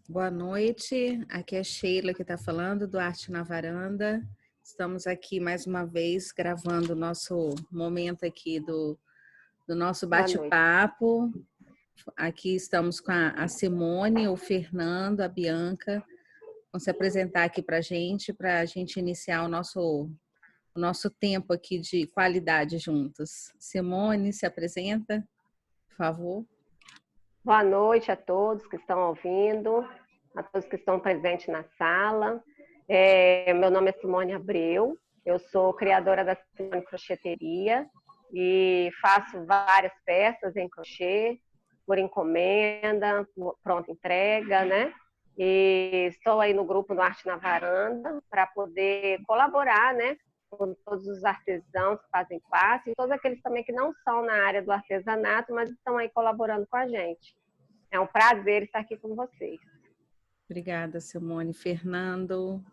Boa noite, aqui é Sheila que está falando do Arte na Varanda. Estamos aqui mais uma vez gravando o nosso momento aqui do nosso Boa noite. bate-papo. Aqui estamos com a Simone, o Fernando, a Bianca. Vão se apresentar aqui para a gente iniciar o nosso tempo aqui de qualidade juntos. Simone, se apresenta, por favor. Boa noite a todos que estão ouvindo, a todos que estão presentes na sala. Meu nome é Simone Abreu, eu sou criadora da Simone Crocheteria e faço várias peças em crochê, por encomenda, por pronta entrega, né? E estou aí no grupo do Arte na Varanda para poder colaborar, né, com todos os artesãos que fazem parte e todos aqueles também que não são na área do artesanato, mas estão aí colaborando com a gente. É um prazer estar aqui com vocês. Obrigada, Simone. Fernando.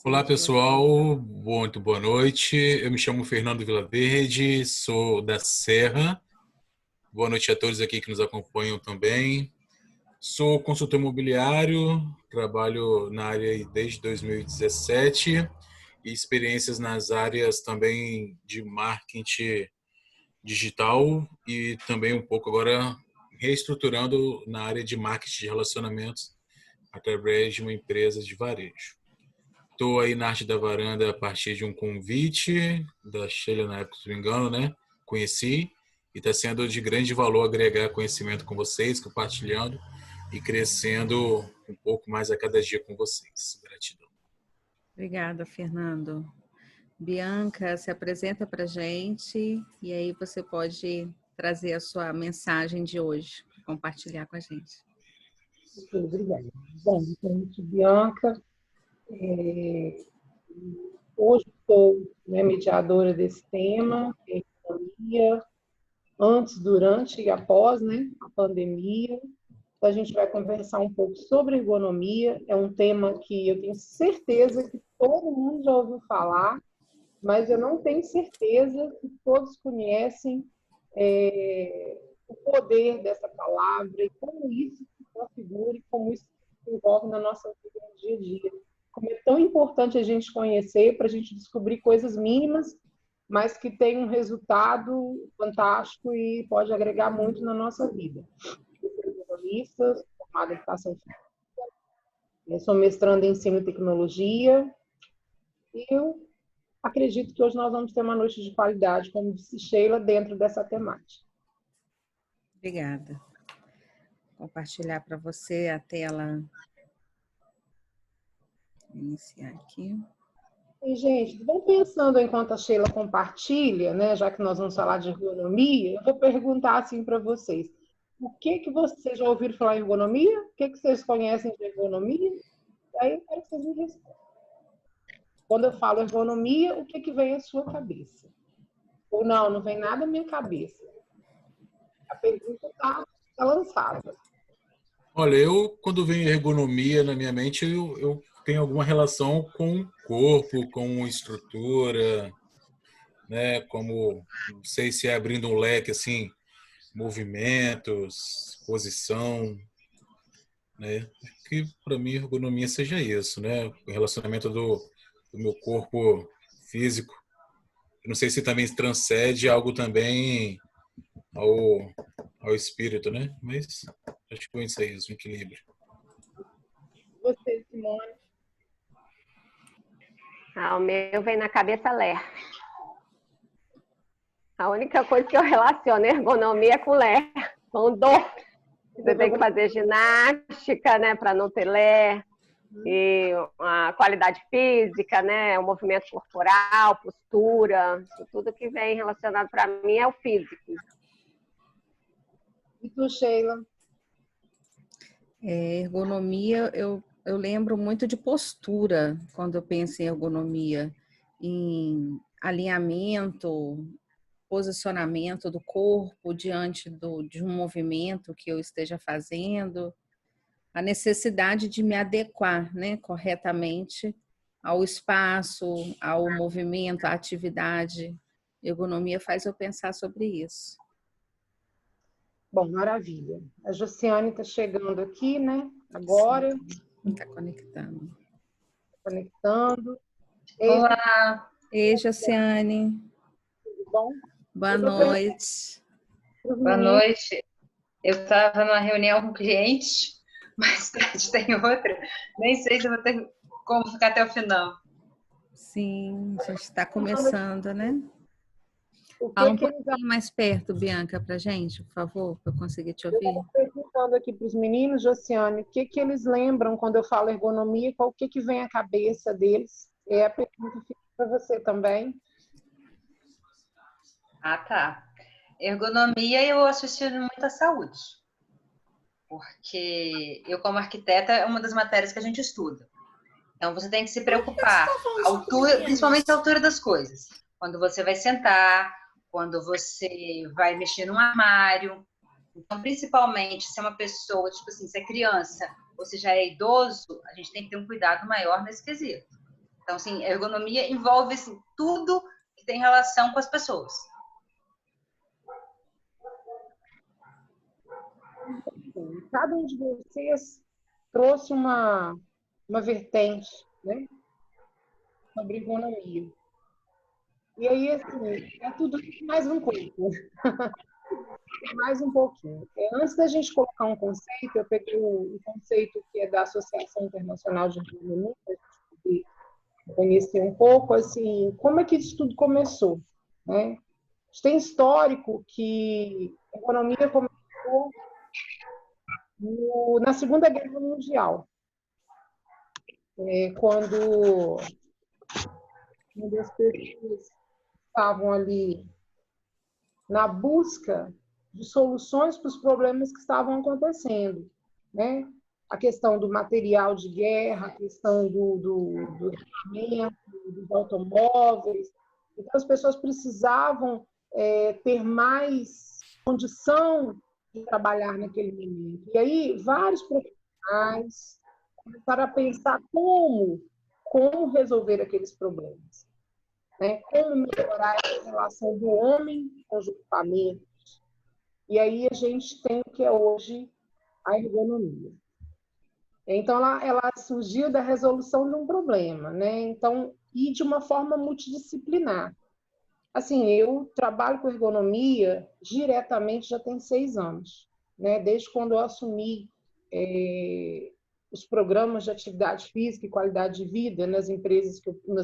Olá, pessoal. Muito boa noite. Eu me chamo Fernando Vilaverde, sou da Serra. Boa noite a todos aqui que nos acompanham também. Sou consultor imobiliário, trabalho na área desde 2017 e experiências nas áreas também de marketing digital e também um pouco agora reestruturando na área de marketing de relacionamentos através de uma empresa de varejo. Estou aí na Arte da Varanda a partir de um convite da Sheila, na época, se não me engano, né? Conheci e está sendo de grande valor agregar conhecimento com vocês, compartilhando e crescendo um pouco mais a cada dia com vocês. Gratidão. Obrigada, Fernando. Bianca, se apresenta para a gente e aí você pode trazer a sua mensagem de hoje, compartilhar com a gente. Obrigada. Bom, gente, Bianca, hoje estou mediadora desse tema, economia, antes, durante e após, né, a pandemia. Então, a gente vai conversar um pouco sobre ergonomia. É um tema que eu tenho certeza que todo mundo já ouviu falar, mas eu não tenho certeza que todos conhecem o poder dessa palavra e como isso se configura e como isso se envolve na nossa vida no dia a dia. Como é tão importante a gente conhecer para a gente descobrir coisas mínimas, mas que tem um resultado fantástico e pode agregar muito na nossa vida. Eu sou economista, formada em educação física, eu sou mestranda em ensino e tecnologia e eu acredito que hoje nós vamos ter uma noite de qualidade, como disse Sheila, dentro dessa temática. Obrigada. Vou compartilhar para você a tela. Vou iniciar aqui. E, gente, vão pensando enquanto a Sheila compartilha, né, já que nós vamos falar de ergonomia, eu vou perguntar assim para vocês. O que vocês já ouviram falar em ergonomia? O que vocês conhecem de ergonomia? Aí eu quero que vocês me respondam. Quando eu falo ergonomia, o que vem à sua cabeça? Ou não vem nada à minha cabeça. A pergunta está lançada. Olha, quando vem ergonomia na minha mente, eu tenho alguma relação com o corpo, com estrutura, né? Como, não sei se é abrindo um leque, assim, movimentos, posição, né? Que para mim ergonomia seja isso, né? O relacionamento do meu corpo físico. Eu não sei se também transcende algo também ao espírito, né? Mas acho que é isso aí, um equilíbrio. Você, Simone? O meu vem na cabeça ler. A única coisa que eu relaciono ergonomia com ler, com dor. Você tem que fazer ginástica, né, para não ter ler. E a qualidade física, né, o movimento corporal, postura, tudo que vem relacionado para mim é o físico. E tu, Sheila? Ergonomia, eu lembro muito de postura quando eu penso em ergonomia, em alinhamento, posicionamento do corpo diante de um movimento que eu esteja fazendo, a necessidade de me adequar, né, corretamente ao espaço, ao movimento, à atividade. Ergonomia faz eu pensar sobre isso. Bom, maravilha. A Josiane está chegando aqui, né? Agora. Está conectando. Conectando. Olá! Ei, Josiane. Tudo bom? Boa noite. Boa noite. Eu estava numa reunião com clientes, mais tarde tem outra. Nem sei se vou ter como ficar até o final. Sim, a gente está começando, né? Fala um pouquinho mais perto, Bianca, para a gente, por favor, para eu conseguir te ouvir. Eu estou perguntando aqui para os meninos, Josiane, o que eles lembram quando eu falo ergonomia, qual que vem à cabeça deles? É a pergunta que fica para você também. Ah, tá. Ergonomia eu associo muito à saúde, porque eu, como arquiteta, é uma das matérias que a gente estuda. Então, você tem que se preocupar, principalmente a altura das coisas. Quando você vai sentar, quando você vai mexer num armário. Então, principalmente, se é uma pessoa, tipo assim, se é criança ou se já é idoso, a gente tem que ter um cuidado maior nesse quesito. Então, assim, a ergonomia envolve assim, tudo que tem relação com as pessoas. Cada um de vocês trouxe uma vertente, né, sobre ergonomia. E aí, assim, é tudo mais um pouco. Mais um pouquinho. Antes da gente colocar um conceito, eu peguei um conceito que é da Associação Internacional de Ergonomia, para a gente poder conhecer um pouco, assim, como é que isso tudo começou, né? A gente tem histórico que a economia começou na Segunda Guerra Mundial, quando as pessoas estavam ali na busca de soluções para os problemas que estavam acontecendo, né? A questão do material de guerra, a questão do equipamento, dos automóveis. Então, as pessoas precisavam ter mais condição de trabalhar naquele momento. E aí, vários profissionais começaram a pensar como resolver aqueles problemas, né? Como melhorar a relação do homem com os equipamentos. E aí a gente tem o que é hoje a ergonomia. Então, ela surgiu da resolução de um problema, né? Então, e de uma forma multidisciplinar. Assim, eu trabalho com ergonomia diretamente já tem 6 anos, né? Desde quando eu assumi os programas de atividade física e qualidade de vida nas empresas,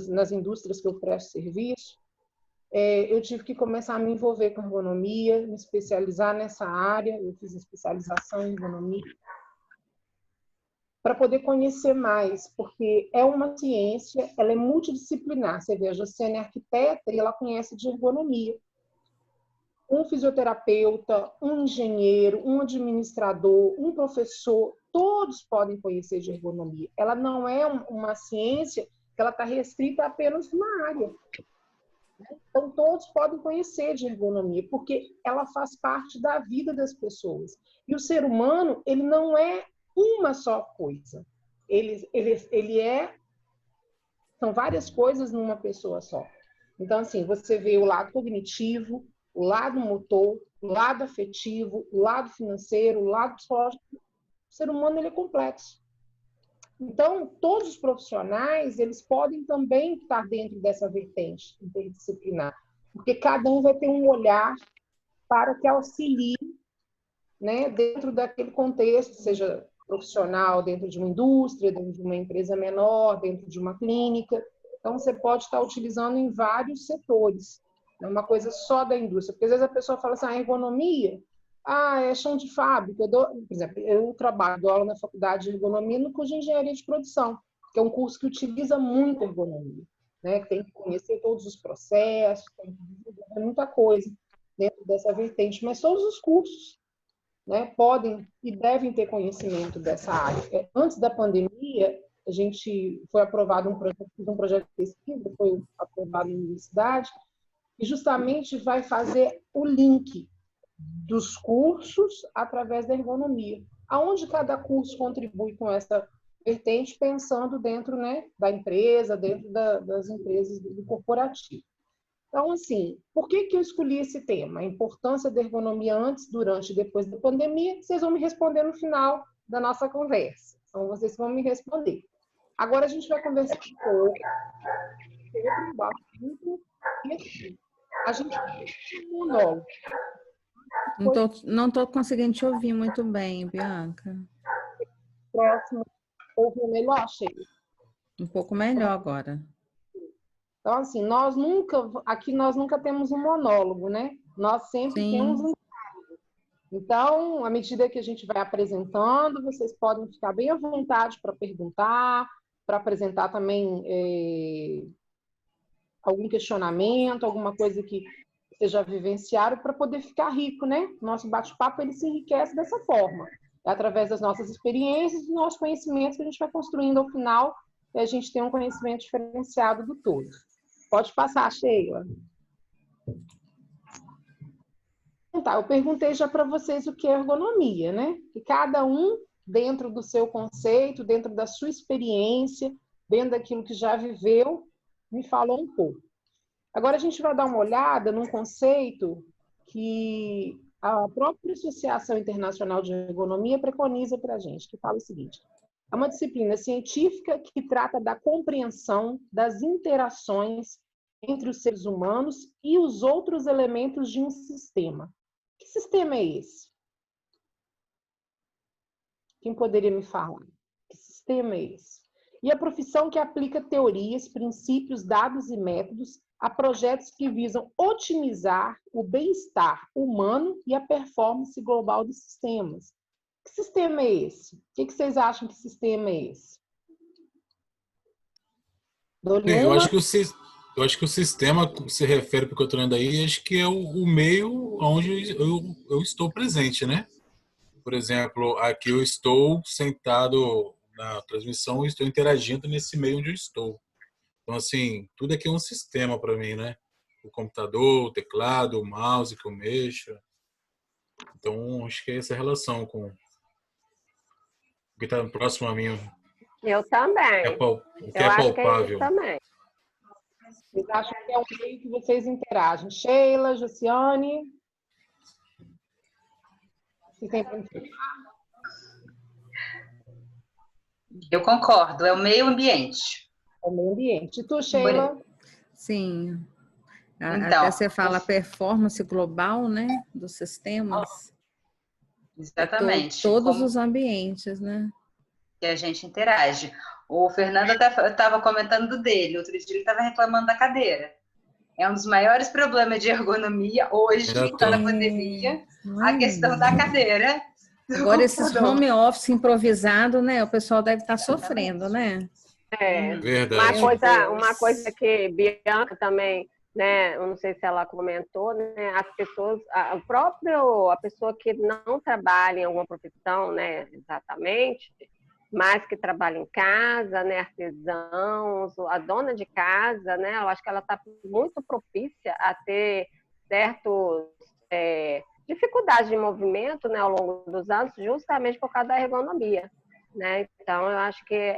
nas indústrias que eu presto serviço, eu tive que começar a me envolver com ergonomia, me especializar nessa área. Eu fiz especialização em ergonomia para poder conhecer mais, porque é uma ciência, ela é multidisciplinar. Você vê, a Josiane é arquiteta e ela conhece de ergonomia. Um fisioterapeuta, um engenheiro, um administrador, um professor, todos podem conhecer de ergonomia. Ela não é uma ciência que ela está restrita a apenas uma área. Então, todos podem conhecer de ergonomia, porque ela faz parte da vida das pessoas. E o ser humano, ele não é uma só coisa. São várias coisas numa pessoa só. Então, assim, você vê o lado cognitivo, o lado motor, o lado afetivo, o lado financeiro, o lado psicológico. O ser humano, ele é complexo. Então, todos os profissionais, eles podem também estar dentro dessa vertente interdisciplinar, porque cada um vai ter um olhar para que auxilie, né, dentro daquele contexto, seja profissional, dentro de uma indústria, dentro de uma empresa menor, dentro de uma clínica. Então, você pode estar utilizando em vários setores, não é uma coisa só da indústria, porque às vezes a pessoa fala assim, ergonomia, é chão de fábrica. Por exemplo, eu dou aula na faculdade de ergonomia no curso de engenharia de produção, que é um curso que utiliza muito ergonomia, né? Tem que conhecer todos os processos, tem que desenvolver muita coisa dentro dessa vertente, mas todos os cursos, né, podem e devem ter conhecimento dessa área. Antes da pandemia, a gente foi aprovado um projeto de pesquisa, foi aprovado na universidade, e justamente vai fazer o link dos cursos através da ergonomia. Aonde cada curso contribui com essa vertente, pensando dentro, né, da empresa, dentro das empresas do corporativo. Então, assim, por que eu escolhi esse tema? A importância da ergonomia antes, durante e depois da pandemia, vocês vão me responder no final da nossa conversa. Então, vocês vão me responder. Agora, a gente vai conversar um pouco sobre o assunto. E, assim, a gente tem um monólogo. Não estou conseguindo te ouvir muito bem, Bianca. Próximo, ouviu melhor, Sheila? Um pouco melhor agora. Então, assim, nós nunca temos um monólogo, né? Nós sempre temos um diálogo. Então, à medida que a gente vai apresentando, vocês podem ficar bem à vontade para perguntar, para apresentar também algum questionamento, alguma coisa que vocês já vivenciaram, para poder ficar rico, né? Nosso bate-papo, ele se enriquece dessa forma. É através das nossas experiências, dos nossos conhecimentos que a gente vai construindo ao final, e a gente tem um conhecimento diferenciado do todo. Pode passar, Sheila. Tá, eu perguntei já para vocês o que é ergonomia, né? E cada um, dentro do seu conceito, dentro da sua experiência, dentro daquilo que já viveu, me falou um pouco. Agora a gente vai dar uma olhada num conceito que a própria Associação Internacional de Ergonomia preconiza para a gente, que fala o seguinte: é uma disciplina científica que trata da compreensão das interações entre os seres humanos e os outros elementos de um sistema. Que sistema é esse? Quem poderia me falar? Que sistema é esse? E a profissão que aplica teorias, princípios, dados e métodos a projetos que visam otimizar o bem-estar humano e a performance global dos sistemas. Que sistema é esse? O que vocês acham que sistema é esse? Eu acho que o sistema se refere para o que eu estou lendo aí, acho que é o meio onde eu estou presente, né? Por exemplo, aqui eu estou sentado na transmissão e estou interagindo nesse meio onde eu estou. Então, assim, tudo aqui é um sistema para mim, né? O computador, o teclado, o mouse que eu mexo. Então, acho que é essa relação com o que está próximo a mim. Eu também. O que é acho que é palpável. isso também. Vocês acham que é um meio que vocês interagem? Sheila, Josiane? Eu concordo, é o meio ambiente. É o meio ambiente. E tu, Sheila? Sim. Então, até você fala performance global, né? Dos sistemas. Exatamente. Todos os ambientes, né? Que a gente interage. O Fernando até estava comentando dele. Outro dia ele estava reclamando da cadeira. É um dos maiores problemas de ergonomia hoje, na pandemia, a questão da cadeira. Agora, esses home office improvisado, né? O pessoal deve estar sofrendo, né? Verdade. Uma coisa que Bianca também, né? Eu não sei se ela comentou, né? As pessoas, a pessoa que não trabalha em alguma profissão, né? Exatamente, mas que trabalha em casa, né? Artesãos, a dona de casa, né? Eu acho que ela está muito propícia a ter certos dificuldades de movimento, né? Ao longo dos anos, justamente por causa da ergonomia. Né? Então, eu acho que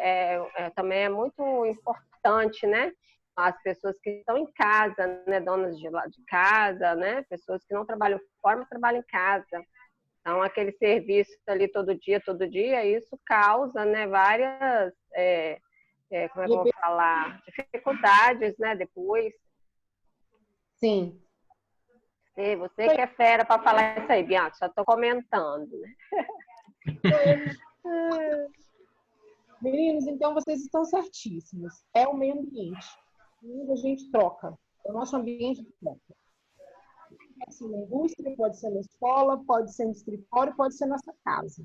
também é muito importante, né? As pessoas que estão em casa, né? Donas de casa, né? Pessoas que não trabalham fora, mas trabalham em casa. Então, aquele serviço ali todo dia, isso causa, né? Várias, como é que eu vou falar? Dificuldades, né? Depois. Sim. Você que é fera para falar isso aí, Bianca, só estou comentando, né? Meninos, então vocês estão certíssimos. É o meio ambiente. Onde a gente troca. É o nosso ambiente de troca. Pode ser na indústria, pode ser na escola, pode ser no escritório, pode ser na nossa casa.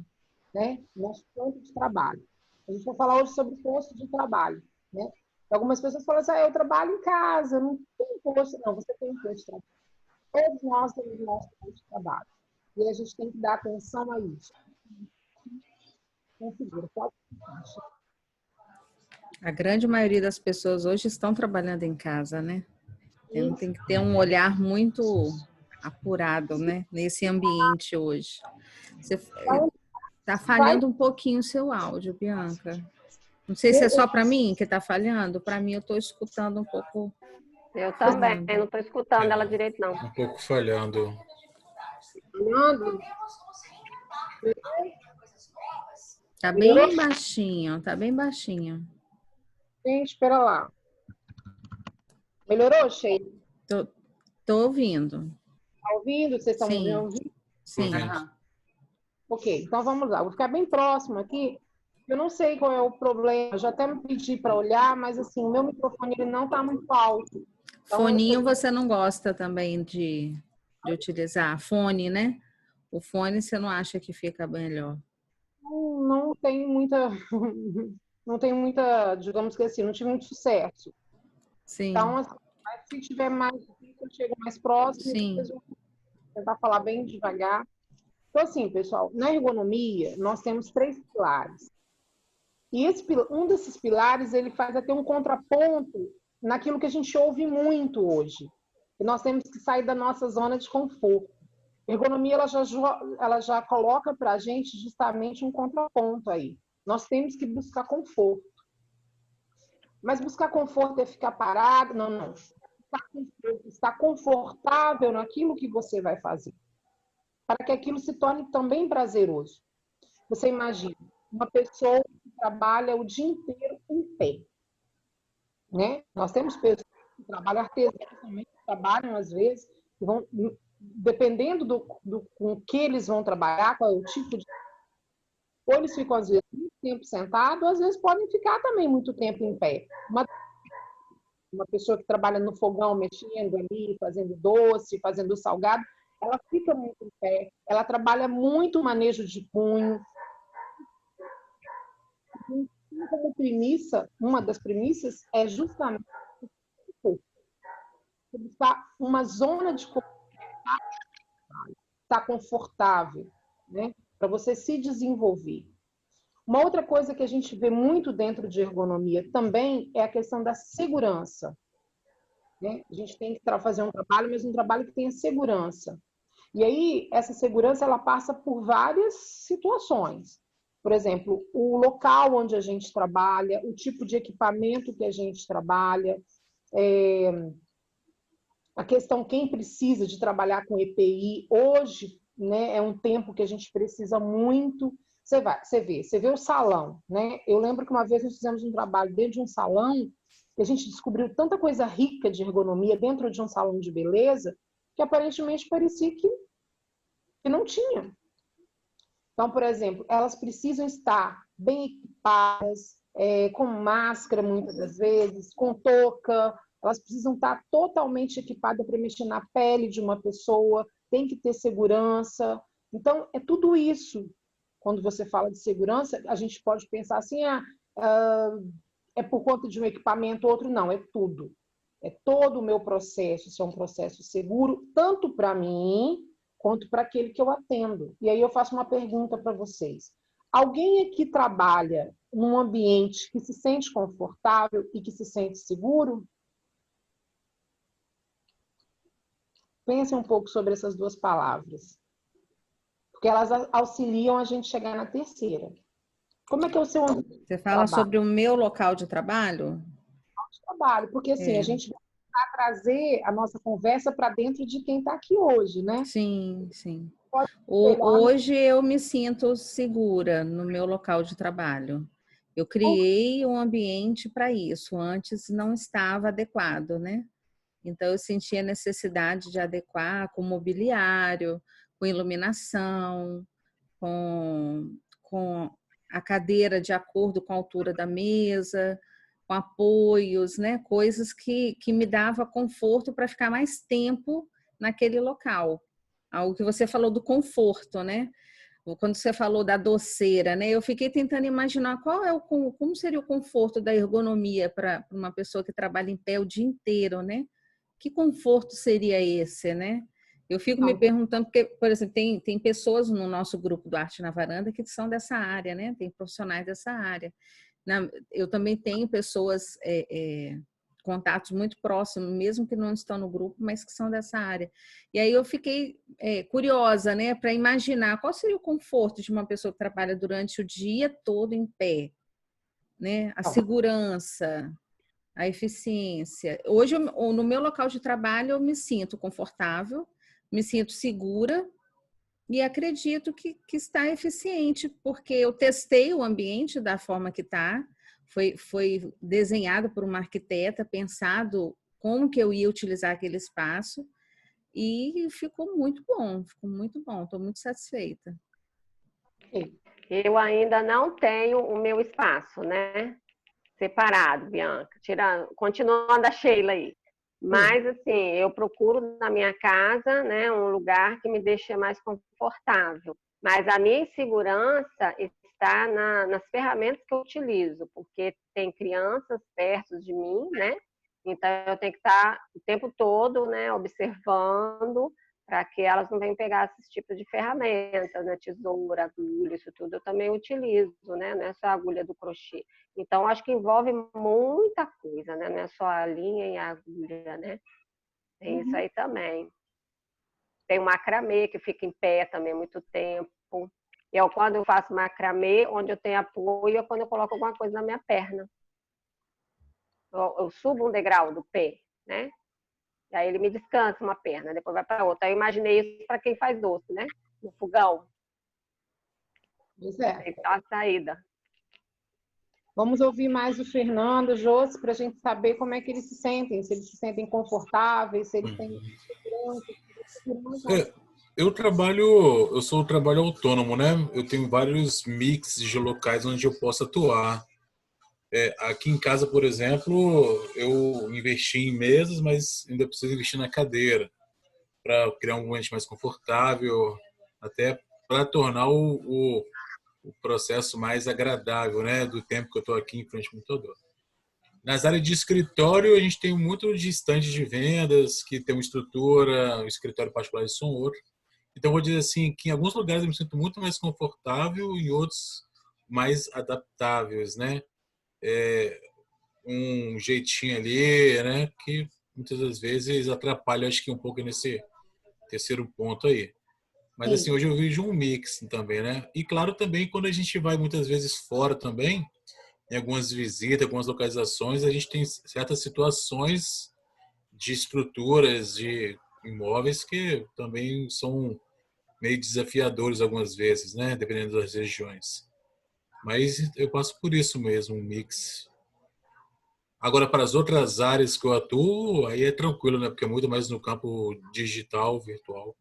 Né? Nosso ponto de trabalho. A gente vai falar hoje sobre posto de trabalho. Né? Algumas pessoas falam assim, eu trabalho em casa, não tem posto. Não, você tem um posto de trabalho. Todos nós temos nosso posto de trabalho. E a gente tem que dar atenção a isso. A grande maioria das pessoas hoje estão trabalhando em casa, né? Então, tem que ter um olhar muito apurado, né? Nesse ambiente hoje. Você está falhando um pouquinho o seu áudio, Bianca. Não sei se é só para mim que está falhando. Para mim, eu estou escutando um pouco Eu também, não estou escutando ela direito, não. Um pouco falhando. Falhando? Tá bem baixinho, tá bem baixinho. Gente, espera lá. Melhorou, Sheila? Tô ouvindo. Tá ouvindo? Vocês estão me Sim, ouvindo? sim. Aham. Ok, então vamos lá. Vou ficar bem próximo aqui. Eu não sei qual é o problema. Eu já até me pedi para olhar, mas assim, o meu microfone ele não está muito alto. Então, Foninho você não gosta também de utilizar? Fone, né? O fone você não acha que fica melhor? não tem muita, não tem muita, digamos que assim, não tive muito sucesso. Sim, Então, assim, mas se tiver mais difícil, eu chego mais próximo, sim. depois eu vou tentar falar bem devagar. Então, assim, pessoal, na ergonomia, nós temos 3 pilares. E um desses pilares, ele faz até um contraponto naquilo que a gente ouve muito hoje. E nós temos que sair da nossa zona de conforto. A ergonomia, ela já coloca para a gente justamente um contraponto aí. Nós temos que buscar conforto. Mas buscar conforto é ficar parado? Não, não. Estar confortável naquilo que você vai fazer. Para que aquilo se torne também prazeroso. Você imagina, uma pessoa que trabalha o dia inteiro em pé. Né? Nós temos pessoas que trabalham, artesãos também, que trabalham às vezes, que vão, dependendo com que eles vão trabalhar, qual é o tipo de... Ou eles ficam, às vezes, muito tempo sentados, às vezes podem ficar também muito tempo em pé. Uma pessoa que trabalha no fogão, mexendo ali, fazendo doce, fazendo salgado, ela fica muito em pé, ela trabalha muito manejo de punho. Como premissa, uma das premissas é justamente buscar uma zona de estar confortável, né? Para você se desenvolver. Uma outra coisa que a gente vê muito dentro de ergonomia também é a questão da segurança. Né? A gente tem que fazer um trabalho, mas um trabalho que tenha segurança. E aí, essa segurança, ela passa por várias situações. Por exemplo, o local onde a gente trabalha, o tipo de equipamento que a gente trabalha, a questão quem precisa de trabalhar com EPI. Hoje, né, é um tempo que a gente precisa muito. Você vê o salão, né? Eu lembro que uma vez nós fizemos um trabalho dentro de um salão que a gente descobriu tanta coisa rica de ergonomia dentro de um salão de beleza que aparentemente parecia que não tinha. Então, por exemplo, elas precisam estar bem equipadas, com máscara muitas das vezes, com touca, elas precisam estar totalmente equipadas para mexer na pele de uma pessoa, tem que ter segurança. Então, é tudo isso. Quando você fala de segurança, a gente pode pensar assim, é por conta de um equipamento ou outro. Não, é tudo. É todo o meu processo, se é um processo seguro, tanto para mim, quanto para aquele que eu atendo. E aí eu faço uma pergunta para vocês. Alguém aqui trabalha num ambiente que se sente confortável e que se sente seguro? Pensem um pouco sobre essas duas palavras. Porque elas auxiliam a gente chegar na terceira. Como é que é o seu ambiente Você fala sobre o meu local de trabalho? Trabalho, porque assim, a gente vai trazer a nossa conversa para dentro de quem está aqui hoje, né? Sim, sim. Pode Hoje eu me sinto segura no meu local de trabalho. Eu criei um ambiente para isso, antes não estava adequado, né? Então eu senti a necessidade de adequar com mobiliário, com iluminação, com a cadeira de acordo com a altura da mesa, com apoios, né? Coisas que me dava conforto para ficar mais tempo naquele local. Algo que você falou do conforto, né? Quando você falou da doceira, né? Eu fiquei tentando imaginar como seria o conforto da ergonomia para uma pessoa que trabalha em pé o dia inteiro, né? Que conforto seria esse, né? Eu fico me perguntando, porque, por exemplo, tem pessoas no nosso grupo do Arte na Varanda que são dessa área, né? Tem profissionais dessa área. Eu também tenho pessoas, contatos muito próximos, mesmo que não estão no grupo, mas que são dessa área. E aí eu fiquei curiosa, né? Para imaginar qual seria o conforto de uma pessoa que trabalha durante o dia todo em pé, né? A segurança, a eficiência. Hoje, no meu local de trabalho, eu me sinto confortável, me sinto segura e acredito que está eficiente, porque eu testei o ambiente da forma que está, foi desenhado por uma arquiteta, pensado como que eu ia utilizar aquele espaço e ficou muito bom, estou muito satisfeita. Eu ainda não tenho o meu espaço, né? Separado, Bianca. Continuando a Sheila aí. Mas, assim, eu procuro na minha casa, né, um lugar que me deixe mais confortável. Mas a minha insegurança está nas ferramentas que eu utilizo, porque tem crianças perto de mim, né? Então, eu tenho que estar o tempo todo, né, observando para que elas não venham pegar esses tipos de ferramentas, né? Tesoura, agulha, isso tudo eu também utilizo, né? Nessa agulha do crochê. Então, acho que envolve muita coisa, né? Não é só a linha e a agulha, né? Tem isso aí também. Tem o macramê, que fica em pé também muito tempo. Quando eu faço macramê, onde eu tenho apoio, é quando eu coloco alguma coisa na minha perna. Eu subo um degrau do pé, né? E aí ele me descansa uma perna, depois vai para outra. Aí eu imaginei isso para quem faz doce, né? No fogão. Pois é. Tem que dar uma saída. Vamos ouvir mais o Fernando, Josi, para a gente saber como é que eles se sentem, se eles se sentem confortáveis, se eles têm segurança. Eu sou trabalho autônomo, né? Eu tenho vários mixes de locais onde eu posso atuar. Aqui em casa, por exemplo, eu investi em mesas, mas ainda preciso investir na cadeira para criar um ambiente mais confortável, até para tornar o processo mais agradável, né? Do tempo que eu estou aqui em frente ao computador. Nas áreas de escritório, a gente tem muito de estande de vendas, que tem uma estrutura, o escritório particular são outro. Então, eu vou dizer assim, que em alguns lugares eu me sinto muito mais confortável e em outros mais adaptáveis, né? Um jeitinho ali, né? Que muitas das vezes atrapalha, acho que um pouco nesse terceiro ponto aí. Mas assim, hoje eu vejo um mix também, né? E claro também quando a gente vai muitas vezes fora também, em algumas visitas, algumas localizações, a gente tem certas situações de estruturas, de imóveis que também são meio desafiadores algumas vezes, né? Dependendo das regiões. Mas eu passo por isso mesmo, um mix. Agora, para as outras áreas que eu atuo, aí é tranquilo, né? Porque é muito mais no campo digital, virtual.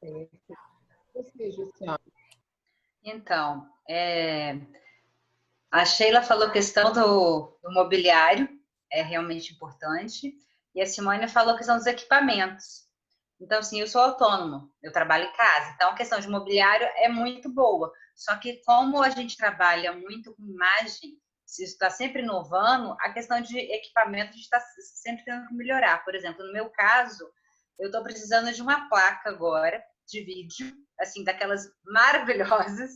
Ou seja, Então, a Sheila falou a questão do mobiliário, é realmente importante, e a Simone falou a questão dos equipamentos. Então, assim, eu sou autônomo, eu trabalho em casa, então a questão de mobiliário é muito boa. Só que como a gente trabalha muito com imagem, se está sempre inovando, a questão de equipamento a gente está sempre tendo que melhorar. Por exemplo, no meu caso, eu estou precisando de uma placa agora de vídeo, assim, daquelas maravilhosas.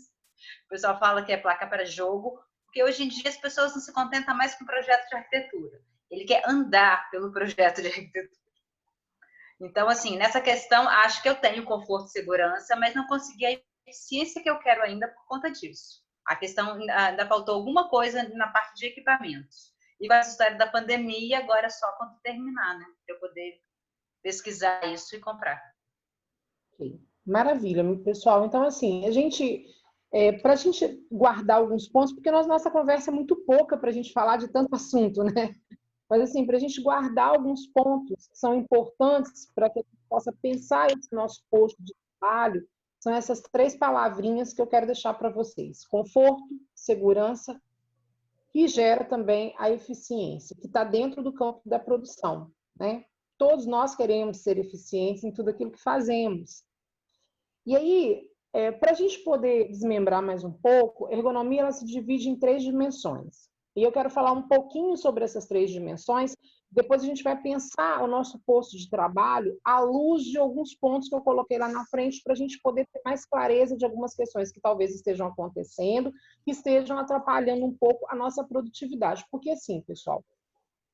O pessoal fala que é placa para jogo, porque hoje em dia as pessoas não se contentam mais com projeto de arquitetura. Ele quer andar pelo projeto de arquitetura. Então, assim, nessa questão, acho que eu tenho conforto e segurança, mas não consegui a eficiência que eu quero ainda por conta disso. A questão, ainda faltou alguma coisa na parte de equipamentos. E com essa história da pandemia, agora é só quando terminar, né? Para eu poder pesquisar isso e comprar. Maravilha, pessoal. Então, assim, para a gente guardar alguns pontos, porque nossa conversa é muito pouca para a gente falar de tanto assunto, né? Mas, assim, para a gente guardar alguns pontos que são importantes para que a gente possa pensar esse nosso posto de trabalho, são essas 3 palavrinhas que eu quero deixar para vocês: conforto, segurança, que gera também a eficiência, que está dentro do campo da produção, né? Todos nós queremos ser eficientes em tudo aquilo que fazemos. E aí, para a gente poder desmembrar mais um pouco, a ergonomia ela se divide em 3 dimensões. E eu quero falar um pouquinho sobre essas 3 dimensões, depois a gente vai pensar o nosso posto de trabalho à luz de alguns pontos que eu coloquei lá na frente, para a gente poder ter mais clareza de algumas questões que talvez estejam acontecendo, que estejam atrapalhando um pouco a nossa produtividade. Porque assim, pessoal,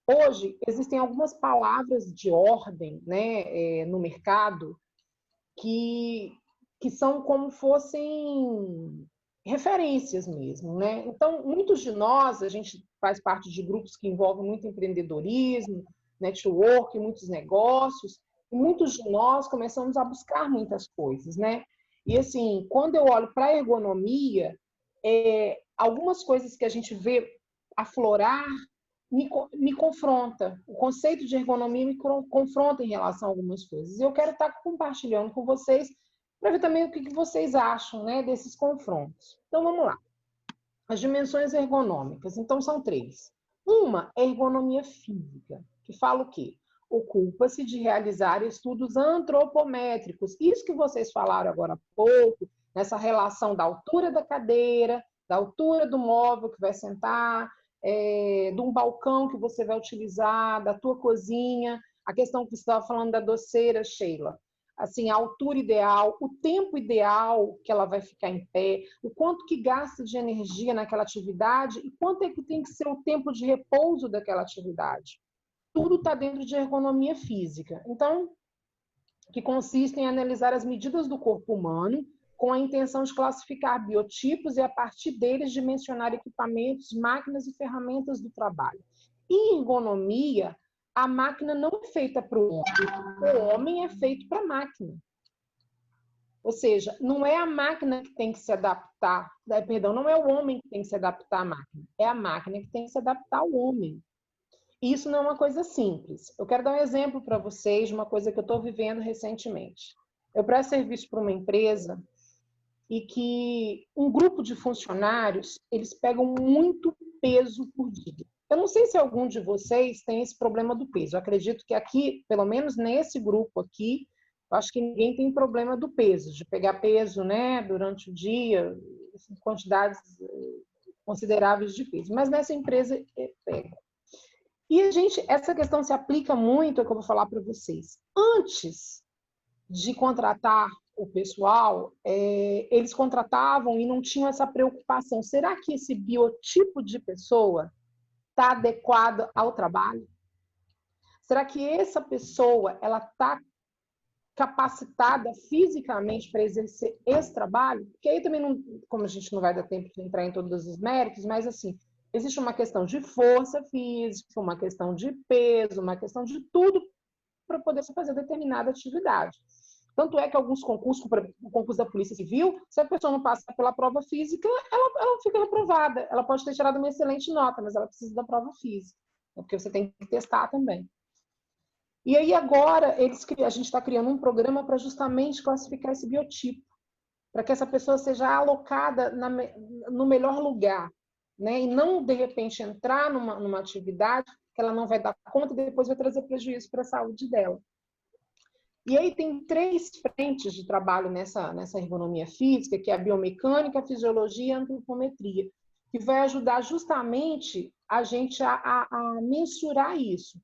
hoje existem algumas palavras de ordem, né, no mercado que são como fossem referências mesmo, né? Então, muitos de nós, a gente faz parte de grupos que envolvem muito empreendedorismo, network, muitos negócios, e muitos de nós começamos a buscar muitas coisas, né? E assim, quando eu olho para a ergonomia, algumas coisas que a gente vê aflorar me confronta. O conceito de ergonomia me confronta em relação a algumas coisas. E eu quero estar compartilhando com vocês para ver também o que vocês acham, né, desses confrontos. Então, vamos lá. As dimensões ergonômicas, então, são 3. Uma é ergonomia física, que fala o quê? Ocupa-se de realizar estudos antropométricos. Isso que vocês falaram agora há pouco, nessa relação da altura da cadeira, da altura do móvel que vai sentar, de um balcão que você vai utilizar, da tua cozinha, a questão que você estava falando da doceira, Sheila. Assim, a altura ideal, o tempo ideal que ela vai ficar em pé, o quanto que gasta de energia naquela atividade e quanto é que tem que ser o tempo de repouso daquela atividade. Tudo está dentro de ergonomia física. Então, que consiste em analisar as medidas do corpo humano com a intenção de classificar biotipos e, a partir deles, dimensionar equipamentos, máquinas e ferramentas do trabalho. Em ergonomia, a máquina não é feita para o homem é feito para a máquina. Ou seja, não é a máquina que tem que se adaptar, perdão, não é o homem que tem que se adaptar à máquina, é a máquina que tem que se adaptar ao homem. E isso não é uma coisa simples. Eu quero dar um exemplo para vocês de uma coisa que eu estou vivendo recentemente. Eu presto serviço para uma empresa e que um grupo de funcionários, eles pegam muito peso por dia. Eu não sei se algum de vocês tem esse problema do peso. Eu acredito que aqui, pelo menos nesse grupo aqui, eu acho que ninguém tem problema do peso, de pegar peso, né, durante o dia, quantidades consideráveis de peso. Mas nessa empresa, pega. E essa questão se aplica muito, é o que eu vou falar para vocês. Antes de contratar o pessoal, eles contratavam e não tinham essa preocupação. Será que esse biotipo de pessoa está adequado ao trabalho? Será que essa pessoa ela está capacitada fisicamente para exercer esse trabalho? Porque aí também, não, como a gente não vai dar tempo de entrar em todos os méritos, mas assim, existe uma questão de força física, uma questão de peso, uma questão de tudo para poder fazer determinada atividade. Tanto é que alguns concursos, o concurso da Polícia Civil, se a pessoa não passa pela prova física, ela fica reprovada. Ela pode ter tirado uma excelente nota, mas ela precisa da prova física, porque você tem que testar também. E aí agora a gente está criando um programa para justamente classificar esse biotipo, para que essa pessoa seja alocada no melhor lugar, né? E não, de repente, entrar numa atividade que ela não vai dar conta e depois vai trazer prejuízo para a saúde dela. E aí tem 3 frentes de trabalho nessa ergonomia física, que é a biomecânica, a fisiologia e a antropometria, que vai ajudar justamente a gente a mensurar isso.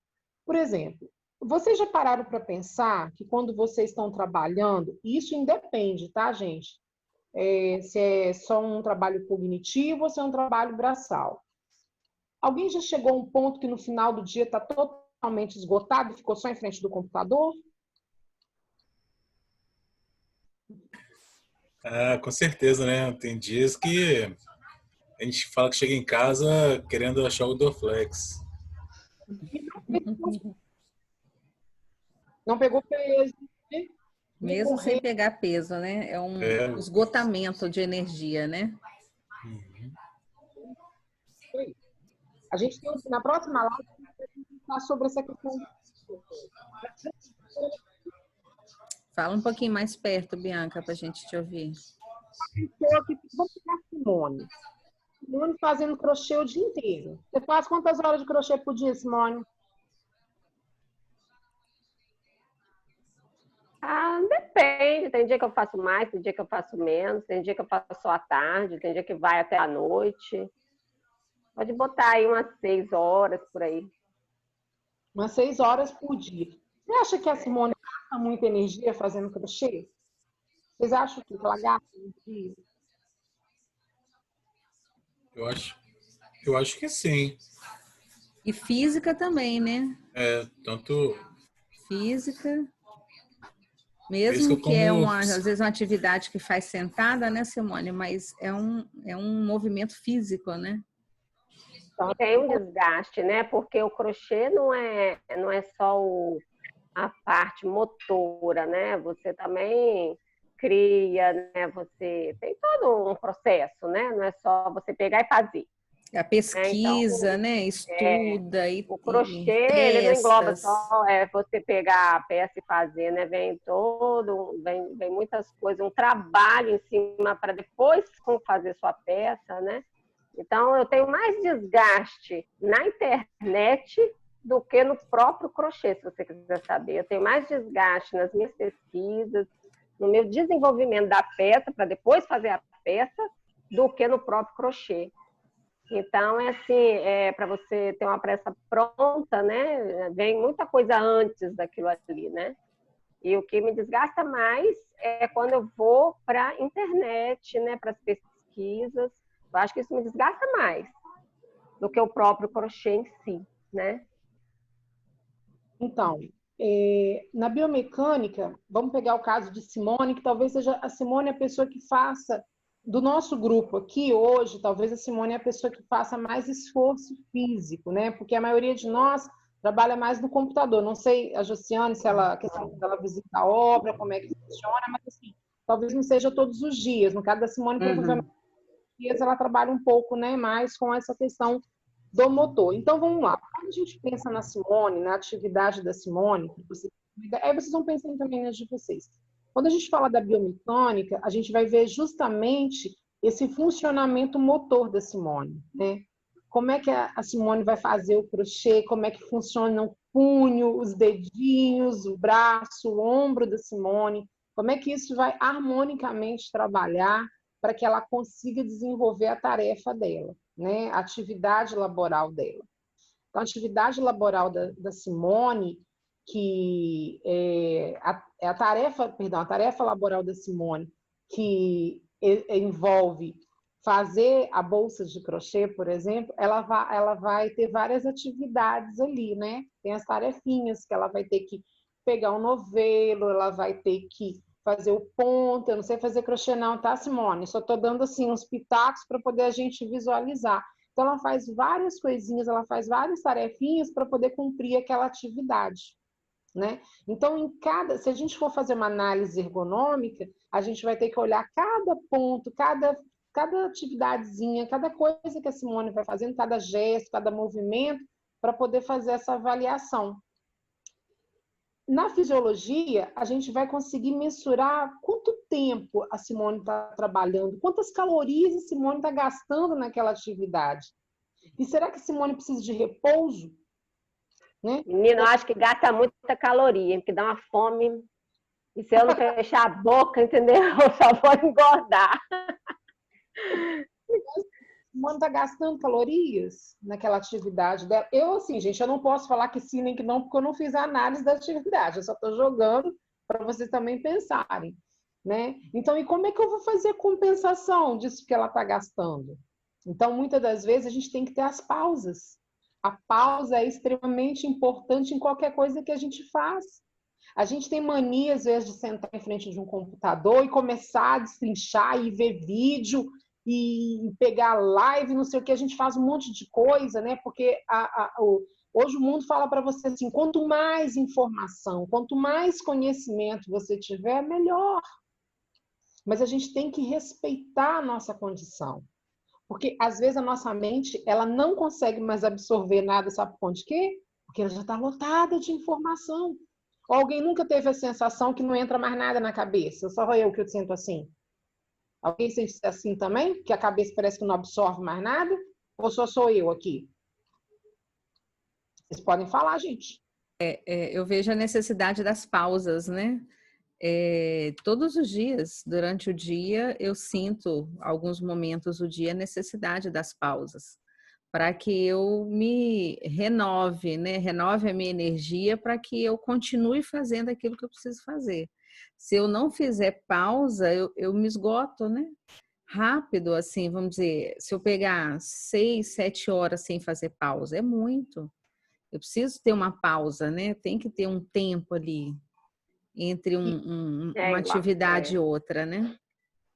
Por exemplo, vocês já pararam para pensar que quando vocês estão trabalhando, isso independe, tá, gente? Se é só um trabalho cognitivo ou se é um trabalho braçal. Alguém já chegou a um ponto que no final do dia está totalmente esgotado e ficou só em frente do computador? Com certeza, né? Tem dias que a gente fala que chega em casa querendo achar o Dorflex. Não pegou peso, né? Mesmo sem pegar peso, né? É um esgotamento de energia, né? A gente tem, na próxima live, a gente vai falar sobre essa questão. Fala um pouquinho mais perto, Bianca, para a gente te ouvir. Vamos pegar a Simone. Simone fazendo crochê o dia inteiro. Você faz quantas horas de crochê por dia, Simone? Depende. Tem dia que eu faço mais, tem dia que eu faço menos, tem dia que eu faço só à tarde, tem dia que vai até a noite. Pode botar aí umas 6 horas por aí. Umas 6 horas por dia. Você acha que a Simone gasta muita energia fazendo crochê? Vocês acham que ela gasta energia? Eu acho que sim. E física também, né? Tanto física. Mesmo que às vezes uma atividade que faz sentada, né, Simone? Mas é um movimento físico, né? Então, tem um desgaste, né? Porque o crochê não é só a parte motora, né? Você também cria, né? Você tem todo um processo, né? Não é só você pegar e fazer. A Então, pesquisa, né? Estuda o e crochê, ele não engloba testas. só você pegar a peça e fazer, né? Vem muitas coisas, um trabalho em cima para depois fazer sua peça, né? Então, eu tenho mais desgaste na internet do que no próprio crochê, se você quiser saber. Eu tenho mais desgaste nas minhas pesquisas, no meu desenvolvimento da peça, para depois fazer a peça, do que no próprio crochê. Então, é assim, para você ter uma peça pronta, né? Vem muita coisa antes daquilo ali, né? E o que me desgasta mais é quando eu vou para a internet, né? Para as pesquisas. Eu acho que isso me desgasta mais do que o próprio crochê em si, né? Então, na biomecânica, vamos pegar o caso de Simone, que talvez seja a Simone a pessoa que faça, do nosso grupo aqui hoje, talvez a Simone é a pessoa que faça mais esforço físico, né? Porque a maioria de nós trabalha mais no computador. Não sei, a Josiane, se ela, a questão dela visitar a obra, como é que funciona, mas assim, talvez não seja todos os dias. No caso da Simone, provavelmente dias ela trabalha um pouco, né, mais com essa questão do motor. Então, vamos lá. Quando a gente pensa na Simone, na atividade da Simone, aí vocês vão pensando também nas de vocês. Quando a gente fala da biomecânica, a gente vai ver justamente esse funcionamento motor da Simone, né? Como é que a Simone vai fazer o crochê, como é que funciona o punho, os dedinhos, o braço, o ombro da Simone, como é que isso vai harmonicamente trabalhar para que ela consiga desenvolver a tarefa dela, né? A atividade laboral dela. Então, a atividade laboral da Simone, que a tarefa laboral da Simone, que envolve fazer a bolsa de crochê, por exemplo, ela vai ter várias atividades ali, né? Tem as tarefinhas que ela vai ter que pegar um novelo, ela vai ter que fazer o ponto. Eu não sei fazer crochê não, tá, Simone? Só estou dando assim uns pitacos para poder a gente visualizar. Então, ela faz várias coisinhas, ela faz várias tarefinhas para poder cumprir aquela atividade, né? Então, se a gente for fazer uma análise ergonômica, a gente vai ter que olhar cada ponto, cada atividadezinha, cada coisa que a Simone vai fazendo, cada gesto, cada movimento, para poder fazer essa avaliação. Na fisiologia, a gente vai conseguir mensurar quanto tempo a Simone está trabalhando, quantas calorias a Simone está gastando naquela atividade. E será que a Simone precisa de repouso? Né? Menino, eu acho que gasta muita caloria, porque dá uma fome. E se eu não fechar a boca, entendeu? Eu só vou engordar. Simone está gastando calorias naquela atividade dela. Eu, assim, gente, eu não posso falar que sim nem que não, porque eu não fiz a análise da atividade. Eu só estou jogando para vocês também pensarem, né? Então, e como é que eu vou fazer a compensação disso que ela está gastando? Então, muitas das vezes, a gente tem que ter as pausas. A pausa é extremamente importante em qualquer coisa que a gente faz. A gente tem mania, às vezes, de sentar em frente de um computador e começar a destrinchar e ver vídeo e pegar live, não sei o que, a gente faz um monte de coisa, né? Porque hoje o mundo fala para você assim, quanto mais informação, quanto mais conhecimento você tiver, melhor. Mas a gente tem que respeitar a nossa condição. Porque, às vezes, a nossa mente, ela não consegue mais absorver nada, sabe por conta de quê? Porque ela já está lotada de informação. Ou alguém nunca teve a sensação que não entra mais nada na cabeça? Só eu que eu sinto assim. Alguém sente assim também? Que a cabeça parece que não absorve mais nada? Ou só sou eu aqui? Vocês podem falar, gente. Eu vejo a necessidade das pausas, né? Todos os dias, durante o dia, eu sinto, alguns momentos do dia, a necessidade das pausas, para que eu me renove, né? Renove a minha energia para que eu continue fazendo aquilo que eu preciso fazer. Se eu não fizer pausa, eu me esgoto, né? Rápido, assim, vamos dizer, se eu pegar 6, 7 horas sem fazer pausa, é muito. Eu preciso ter uma pausa, né? Tem que ter um tempo ali entre uma atividade e outra, né?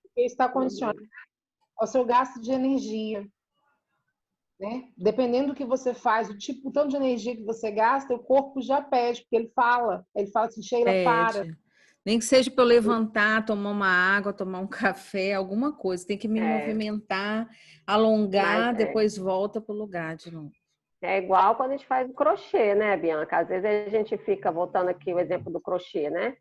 Porque está condicionado ao seu gasto de energia. né? Dependendo do que você faz, o tanto de energia que você gasta, o corpo já pede, porque ele fala assim, Sheila, para. Pede. Nem que seja para eu levantar, tomar uma água, tomar um café, alguma coisa. Tem que me movimentar, alongar, depois volta para o lugar de novo. É igual quando a gente faz o crochê, né, Bianca? Às vezes a gente fica, voltando aqui o exemplo do crochê, né?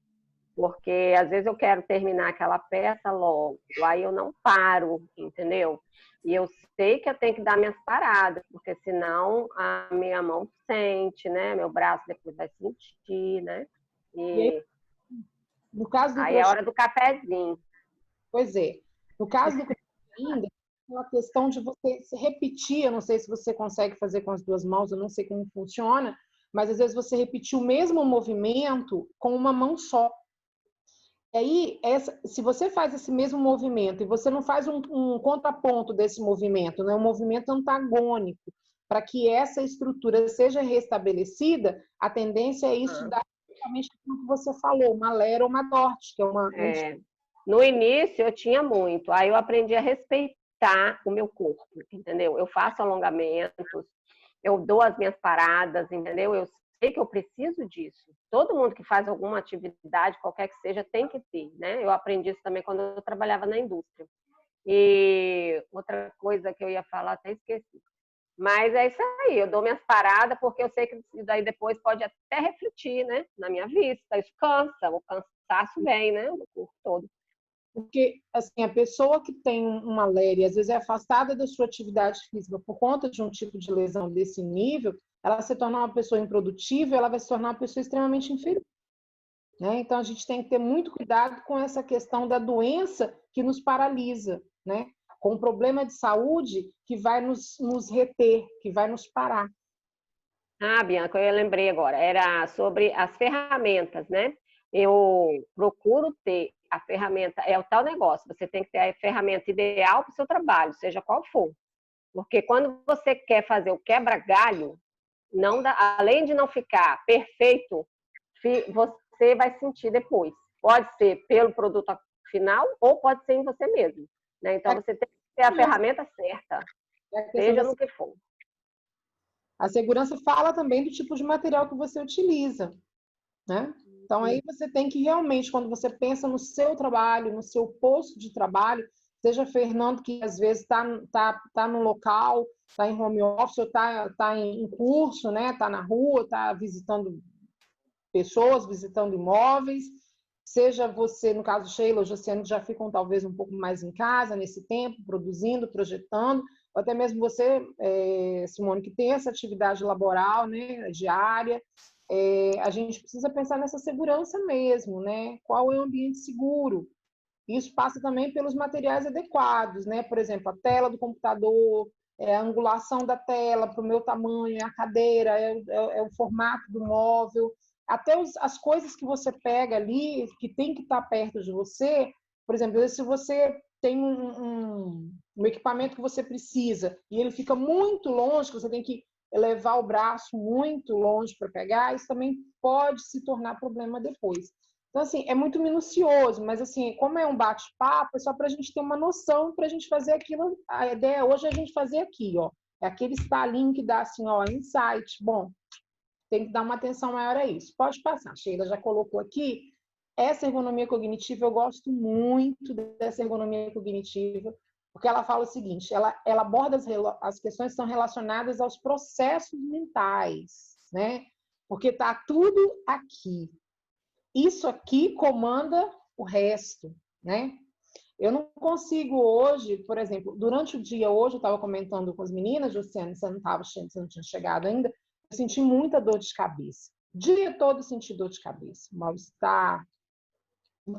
Porque às vezes eu quero terminar aquela peça logo, aí eu não paro, entendeu? E eu sei que eu tenho que dar minhas paradas, porque senão a minha mão sente, né? Meu braço depois vai sentir, né? E no caso do aí crochê, é hora do cafezinho. Pois é. No caso do crochê ainda, uma questão de você se repetir, eu não sei se você consegue fazer com as duas mãos, eu não sei como funciona, mas às vezes você repetir o mesmo movimento com uma mão só. E aí, se você faz esse mesmo movimento e você não faz um contraponto desse movimento, né, um movimento antagônico, para que essa estrutura seja restabelecida, a tendência é isso dar exatamente aquilo que você falou, uma lera ou uma torte, que é uma... No início eu tinha muito, aí eu aprendi a respeitar o meu corpo, entendeu? Eu faço alongamentos, eu dou as minhas paradas, entendeu? Eu sei que eu preciso disso. Todo mundo que faz alguma atividade, qualquer que seja, tem que ter, né? Eu aprendi isso também quando eu trabalhava na indústria. E outra coisa que eu ia falar, até esqueci. Mas é isso aí, eu dou minhas paradas, porque eu sei que isso daí depois pode até refletir, né? Na minha vista, isso cansa, o cansaço vem, né? Do corpo todo. Porque, assim, a pessoa que tem uma LER e às vezes é afastada da sua atividade física por conta de um tipo de lesão desse nível, ela se torna uma pessoa improdutiva, ela vai se tornar uma pessoa extremamente inferior. Né? Então, a gente tem que ter muito cuidado com essa questão da doença que nos paralisa, né? Com o problema de saúde que vai nos reter, que vai nos parar. Ah, Bianca, eu lembrei agora, era sobre as ferramentas, né? Eu procuro ter a ferramenta, é o tal negócio, você tem que ter a ferramenta ideal para o seu trabalho, seja qual for. Porque quando você quer fazer o quebra-galho, não dá, além de não ficar perfeito, você vai sentir depois. Pode ser pelo produto final ou pode ser em você mesmo. Né? Então, você tem que ter a ferramenta certa, seja no que for. A segurança fala também do tipo de material que você utiliza, né? Então, aí você tem que realmente, quando você pensa no seu trabalho, no seu posto de trabalho, seja Fernando, que às vezes está no local, está em home office, ou está em curso, né? Está na rua, está visitando pessoas, visitando imóveis, seja você, no caso Sheila ou Josiane, que já ficam talvez um pouco mais em casa nesse tempo, produzindo, projetando, ou até mesmo você, Simone, que tem essa atividade laboral, né, diária, a gente precisa pensar nessa segurança mesmo, né? Qual é o ambiente seguro? Isso passa também pelos materiais adequados, né? Por exemplo, a tela do computador, a angulação da tela para o meu tamanho, a cadeira, é o formato do móvel, até as coisas que você pega ali, que tem que estar perto de você. Por exemplo, se você tem um equipamento que você precisa e ele fica muito longe, que você tem que levar o braço muito longe para pegar, isso também pode se tornar problema depois. Então, assim, é muito minucioso, mas, assim, como é um bate-papo, é só para a gente ter uma noção, para a gente fazer aquilo. A ideia hoje é a gente fazer aqui, ó. É aquele estalinho que dá, assim, ó, insight. Bom, tem que dar uma atenção maior a isso. Pode passar. Sheila já colocou aqui. Essa ergonomia cognitiva, eu gosto muito dessa ergonomia cognitiva, porque ela fala o seguinte, ela aborda as questões que são relacionadas aos processos mentais, né? Porque está tudo aqui. Isso aqui comanda o resto, né? Eu não consigo hoje, por exemplo, durante o dia hoje, eu estava comentando com as meninas, Luciane, você não tinha chegado ainda, eu senti muita dor de cabeça. O dia todo eu senti dor de cabeça, mal-estar,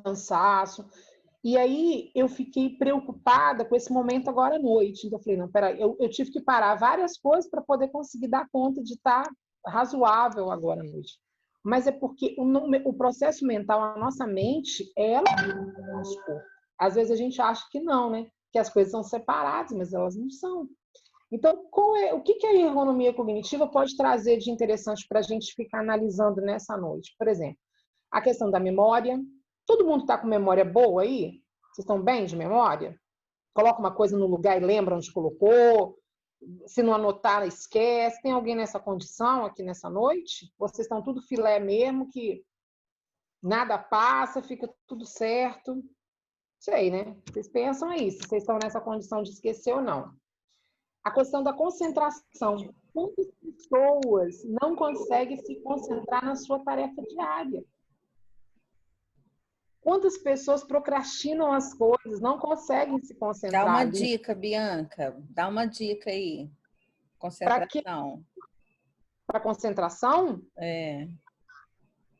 cansaço. E aí eu fiquei preocupada com esse momento agora à noite. Então eu falei, não, peraí, eu tive que parar várias coisas para poder conseguir dar conta de estar razoável agora à noite. Mas é porque o processo mental, a nossa mente, ela é o nosso corpo. Às vezes a gente acha que não, né? Que as coisas são separadas, mas elas não são. Então, o que a ergonomia cognitiva pode trazer de interessante para a gente ficar analisando nessa noite? Por exemplo, a questão da memória. Todo mundo está com memória boa aí? Vocês estão bem de memória? Coloca uma coisa no lugar e lembra onde colocou. Se não anotar, esquece. Tem alguém nessa condição aqui nessa noite? Vocês estão tudo filé mesmo, que nada passa, fica tudo certo? Sei, né? Vocês pensam aí, se vocês estão nessa condição de esquecer ou não. A questão da concentração. Quantas pessoas não conseguem se concentrar na sua tarefa diária? Quantas pessoas procrastinam as coisas, não conseguem se concentrar? Dá uma dica, Bianca. Dá uma dica aí. Concentração. Para concentração? É.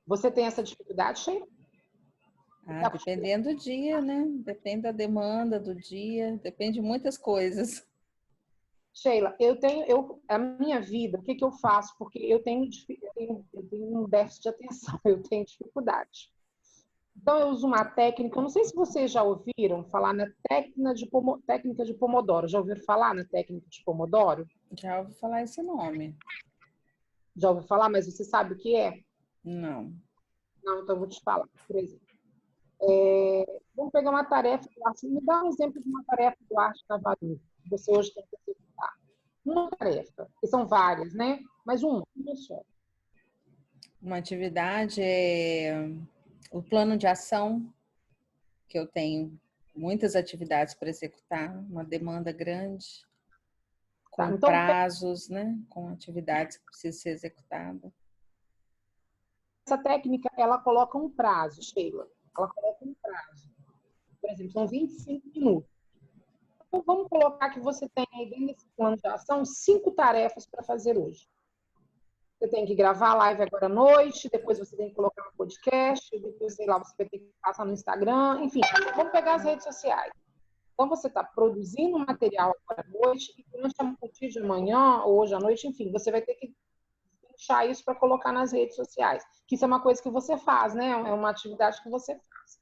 Você tem essa dificuldade, Sheila? Dependendo do dia, né? Depende da demanda do dia, depende de muitas coisas. Sheila, a minha vida, o que eu faço? Porque eu tenho um déficit de atenção, eu tenho dificuldade. Então, eu uso uma técnica, eu não sei se vocês já ouviram falar na técnica de Pomodoro. Já ouviram falar na técnica de Pomodoro? Já ouvi falar esse nome. Já ouviu falar, mas você sabe o que é? Não. Não, então eu vou te falar. Por exemplo, vamos pegar uma tarefa do arte. Me dá um exemplo de uma tarefa do arte na Valu, que você hoje tem que executar. Uma tarefa, que são várias, né? Mas uma só. Uma atividade é o plano de ação, que eu tenho muitas atividades para executar, uma demanda grande, com então, prazos, né? Com atividades que precisam ser executadas. Essa técnica, ela coloca um prazo, Sheila. Ela coloca um prazo. Por exemplo, são 25 minutos. Então, vamos colocar que você tem aí dentro desse plano de ação 5 tarefas para fazer hoje. Você tem que gravar a live agora à noite, depois você tem que colocar no podcast, depois, sei lá, você vai ter que passar no Instagram, enfim, vamos pegar as redes sociais. Então, você está produzindo material agora à noite e durante o dia de amanhã, ou hoje à noite, enfim, você vai ter que deixar isso para colocar nas redes sociais. Que isso é uma coisa que você faz, né? É uma atividade que você faz.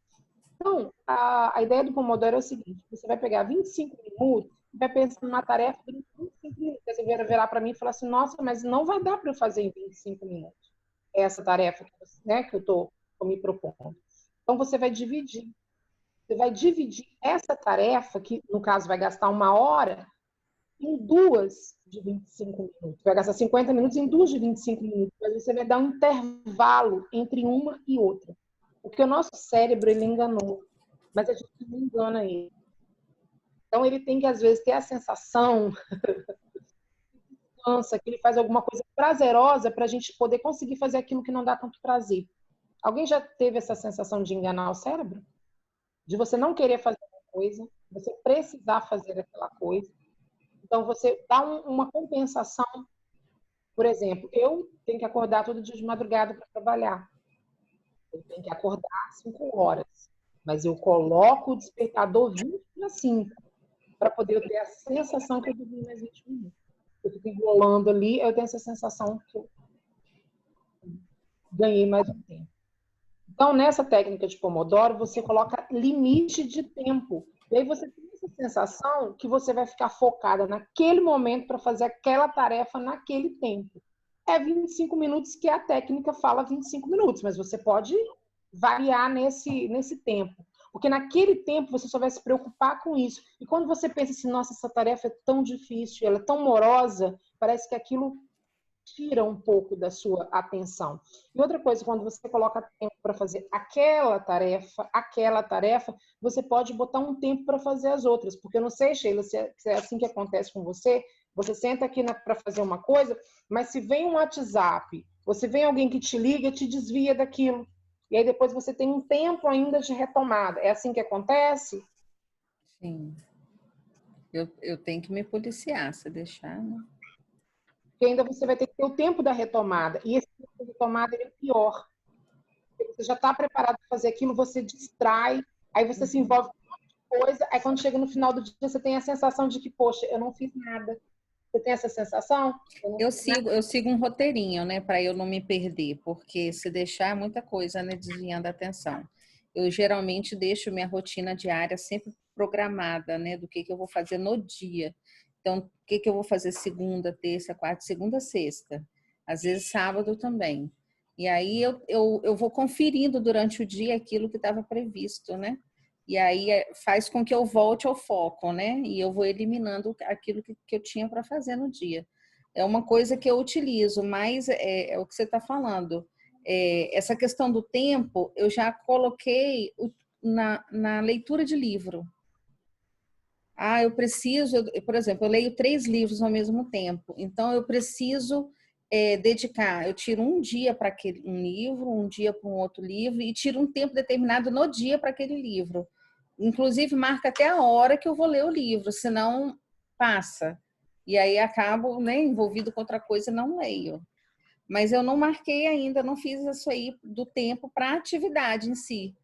Então, a ideia do Pomodoro é o seguinte: você vai pegar 25 minutos e vai pensar numa tarefa durante 25 minutos. Você vai virar para mim e falar assim: nossa, mas não vai dar para eu fazer em 25 minutos essa tarefa que eu estou me propondo. Então, você vai dividir. Você vai dividir essa tarefa, que no caso vai gastar 1 hora, em 2 de 25 minutos. Vai gastar 50 minutos em 2 de 25 minutos. Mas você vai dar um intervalo entre uma e outra. Porque o nosso cérebro, ele enganou. Mas a gente não engana ele. Então, ele tem que, às vezes, ter a sensação que ele faz alguma coisa prazerosa para a gente poder conseguir fazer aquilo que não dá tanto prazer. Alguém já teve essa sensação de enganar o cérebro? De você não querer fazer uma coisa, você precisar fazer aquela coisa. Então, você dá uma compensação. Por exemplo, eu tenho que acordar todo dia de madrugada para trabalhar. Eu tenho que acordar às 5 horas. Mas eu coloco o despertador 20 para 5, para poder ter a sensação que eu dormi mais 20 minutos. Eu fico enrolando ali, eu tenho essa sensação que eu ganhei mais um tempo. Então, nessa técnica de Pomodoro, você coloca limite de tempo. E aí você tem essa sensação que você vai ficar focada naquele momento para fazer aquela tarefa naquele tempo. É 25 minutos que a técnica fala 25 minutos, mas você pode variar nesse tempo. Porque naquele tempo você só vai se preocupar com isso. E quando você pensa assim, nossa, essa tarefa é tão difícil, ela é tão morosa, parece que aquilo tira um pouco da sua atenção. E outra coisa, quando você coloca tempo para fazer aquela tarefa, você pode botar um tempo para fazer as outras. Porque eu não sei, Sheila, se é assim que acontece com você. Você senta aqui para fazer uma coisa, mas se vem um WhatsApp, você vem alguém que te liga, te desvia daquilo. E aí depois você tem um tempo ainda de retomada. É assim que acontece? Sim. Eu tenho que me policiar, se deixar, né? Porque ainda você vai ter que ter o tempo da retomada. E esse tempo da retomada é pior. Porque você já está preparado para fazer aquilo, você distrai, aí você se envolve com uma coisa, aí quando chega no final do dia, você tem a sensação de que, poxa, eu não fiz nada. Você tem essa sensação? Eu sigo um roteirinho, né, para eu não me perder, porque se deixar é muita coisa, né, desviando a atenção. Eu geralmente deixo minha rotina diária sempre programada, né, do que eu vou fazer no dia. Então, o que eu vou fazer segunda, terça, quarta, segunda, sexta. Às vezes sábado também. E aí eu vou conferindo durante o dia aquilo que estava previsto, né? E aí faz com que eu volte ao foco, né? E eu vou eliminando aquilo que eu tinha para fazer no dia. É uma coisa que eu utilizo, mas é o que você está falando. Essa questão do tempo, eu já coloquei na leitura de livro. Eu preciso, por exemplo, eu leio 3 livros ao mesmo tempo, então eu preciso dedicar, eu tiro um dia para um livro, um dia para um outro livro e tiro um tempo determinado no dia para aquele livro. Inclusive, marca até a hora que eu vou ler o livro, senão passa. E aí acabo, né, envolvido com outra coisa e não leio. Mas eu não marquei ainda, não fiz isso aí do tempo para a atividade em si.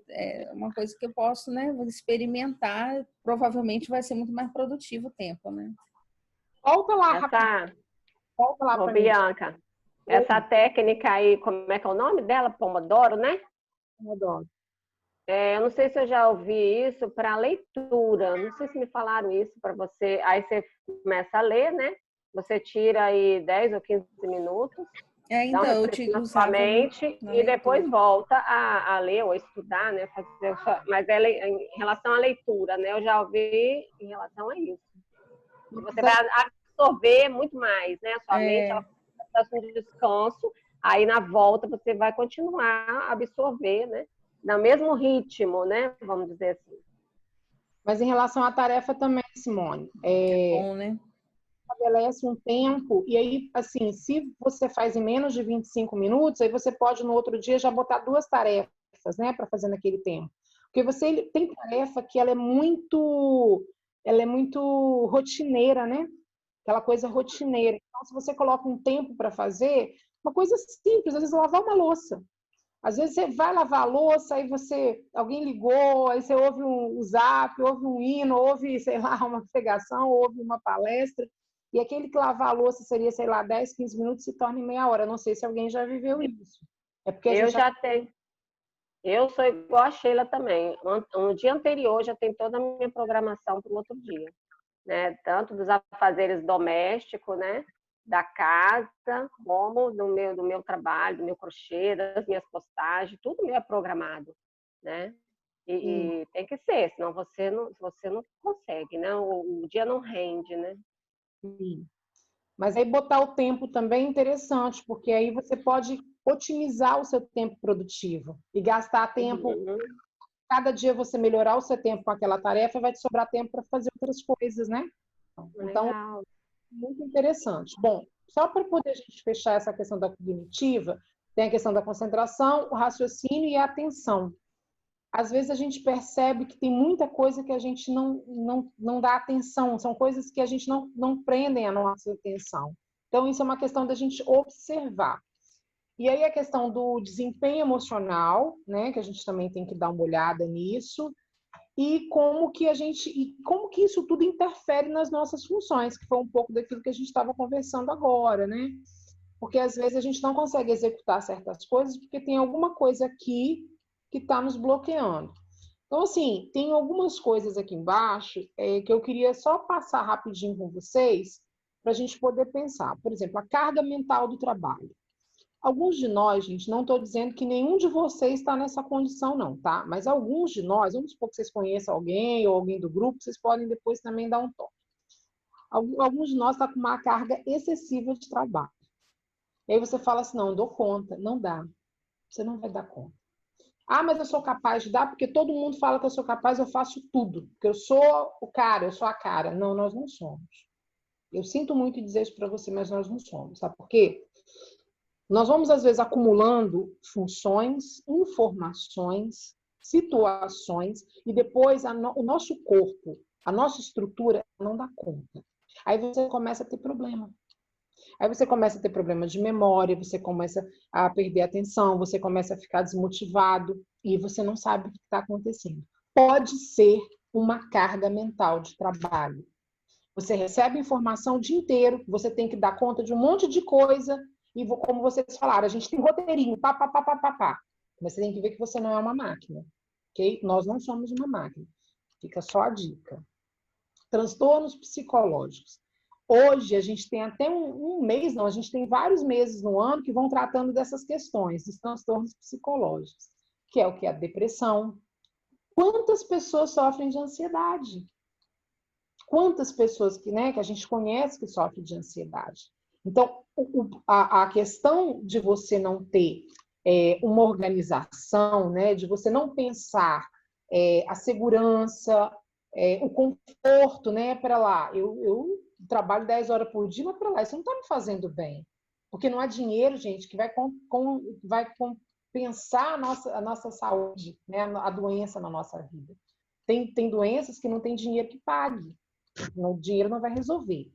É uma coisa que eu posso, né, experimentar, provavelmente vai ser muito mais produtivo o tempo, né? Volta lá, rapidinho. Volta lá para mim. Bianca, essa técnica aí, como é que é o nome dela? Pomodoro, né? Pomodoro. Eu não sei se eu já ouvi isso para leitura. Não sei se me falaram isso para você. Aí você começa a ler, né? Você tira aí 10 ou 15 minutos. Então, eu usava mente e depois volta a ler ou estudar, né? Mas em relação à leitura, né? Eu já ouvi em relação a isso. Você vai absorver muito mais, né? A sua mente, ela precisa de descanso. Aí na volta você vai continuar a absorver, né? No mesmo ritmo, né? Vamos dizer assim. Mas em relação à tarefa também, Simone, bom, né? Estabelece um tempo, e aí, assim, se você faz em menos de 25 minutos, aí você pode no outro dia já botar 2 tarefas, né, para fazer naquele tempo. Porque você tem tarefa que ela é muito rotineira, né? Aquela coisa rotineira. Então, se você coloca um tempo para fazer, uma coisa simples, às vezes lavar uma louça. Às vezes você vai lavar a louça, aí alguém ligou, aí você ouve um zap, ouve um hino, ouve, sei lá, uma pregação, ouve uma palestra, e aquele que lavar a louça seria, sei lá, 10, 15 minutos, se torna em meia hora. Não sei se alguém já viveu isso. É porque eu já tenho. Eu sou igual a Sheila também. No dia anterior já tem toda a minha programação para o outro dia, né? Tanto dos afazeres domésticos, né? Da casa, como do meu trabalho, do meu crochê, das minhas postagens, tudo meu é programado, né? E tem que ser, senão você não consegue, né? O dia não rende, né? Sim. Mas aí botar o tempo também é interessante, porque aí você pode otimizar o seu tempo produtivo e gastar tempo. Cada dia você melhorar o seu tempo com aquela tarefa, vai te sobrar tempo para fazer outras coisas, né? Então, legal. Muito interessante. Bom, só para poder a gente fechar essa questão da cognitiva, tem a questão da concentração, o raciocínio e a atenção. Às vezes a gente percebe que tem muita coisa que a gente não dá atenção, são coisas que a gente não prendem a nossa atenção. Então, isso é uma questão da gente observar. E aí a questão do desempenho emocional, né, que a gente também tem que dar uma olhada nisso, e como que isso tudo interfere nas nossas funções, que foi um pouco daquilo que a gente estava conversando agora, né? Porque às vezes a gente não consegue executar certas coisas porque tem alguma coisa aqui que está nos bloqueando. Então, assim, tem algumas coisas aqui embaixo que eu queria só passar rapidinho com vocês para a gente poder pensar. Por exemplo, a carga mental do trabalho. Alguns de nós, gente, não estou dizendo que nenhum de vocês está nessa condição, não, tá? Mas alguns de nós, vamos supor que vocês conheçam alguém ou alguém do grupo, vocês podem depois também dar um toque. Alguns de nós estão com uma carga excessiva de trabalho. E aí você fala assim, não, eu dou conta. Não dá. Você não vai dar conta. Mas eu sou capaz de dar, porque todo mundo fala que eu sou capaz, eu faço tudo. Porque eu sou o cara, eu sou a cara. Não, nós não somos. Eu sinto muito dizer isso para você, mas nós não somos. Sabe por quê? Nós vamos, às vezes, acumulando funções, informações, situações, e depois o nosso corpo, a nossa estrutura não dá conta. Aí você começa a ter problema. Aí você começa a ter problema de memória, você começa a perder a atenção, você começa a ficar desmotivado e você não sabe o que está acontecendo. Pode ser uma carga mental de trabalho. Você recebe informação o dia inteiro, você tem que dar conta de um monte de coisa, e como vocês falaram, a gente tem roteirinho, pá. Mas você tem que ver que você não é uma máquina, ok? Nós não somos uma máquina. Fica só a dica. Transtornos psicológicos. Hoje, a gente tem até um mês, não, a gente tem vários meses no ano que vão tratando dessas questões, dos transtornos psicológicos, que é o que? A depressão, Quantas pessoas sofrem de ansiedade? Quantas pessoas que a gente conhece que sofrem de ansiedade? Então, a questão de você não ter uma organização, de você não pensar a segurança, o conforto, para lá. Eu trabalho 10 horas por dia, mas para lá, isso não está me fazendo bem. Porque não há dinheiro, gente, que vai compensar a nossa saúde, a doença na nossa vida. Tem doenças que não tem dinheiro que pague. O dinheiro não vai resolver.